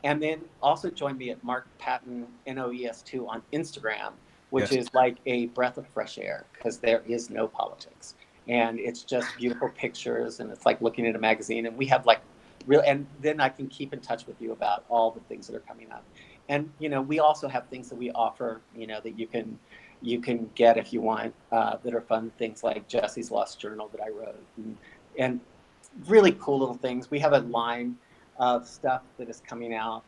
And then also join me at Mark Patton NOES2 on Instagram, which is like a breath of fresh air because there is no politics. And it's just beautiful pictures, and it's like looking at a magazine. And we have and then I can keep in touch with you about all the things that are coming up. And, we also have things that we offer, that you can get if you want, that are fun things like Jesse's Lost Journal that I wrote, and really cool little things. We have a line of stuff that is coming out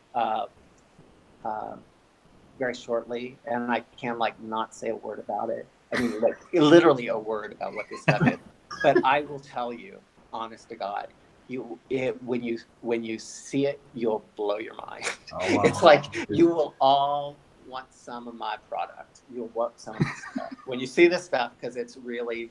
very shortly, and I can not say a word about it. I mean, literally a word about what this stuff is. But I will tell you, honest to God, when you see it, you'll blow your mind. Oh, wow. It's like you will all want some of my product. You'll want some of my stuff when you see this stuff because it's really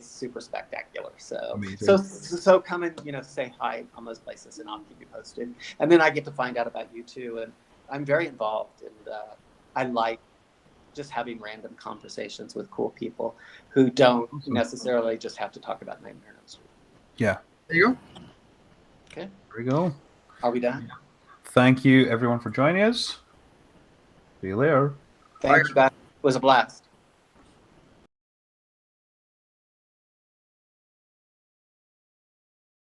super spectacular. So so come and say hi on those places, and I'll keep you posted. And then I get to find out about you too, and I'm very involved, and I like just having random conversations with cool people who don't necessarily just have to talk about Nightmare on Elm Street. Yeah. There you go. Okay. There we go. Are we done? Thank you, everyone, for joining us. See you later. Thank you, guys. It was a blast.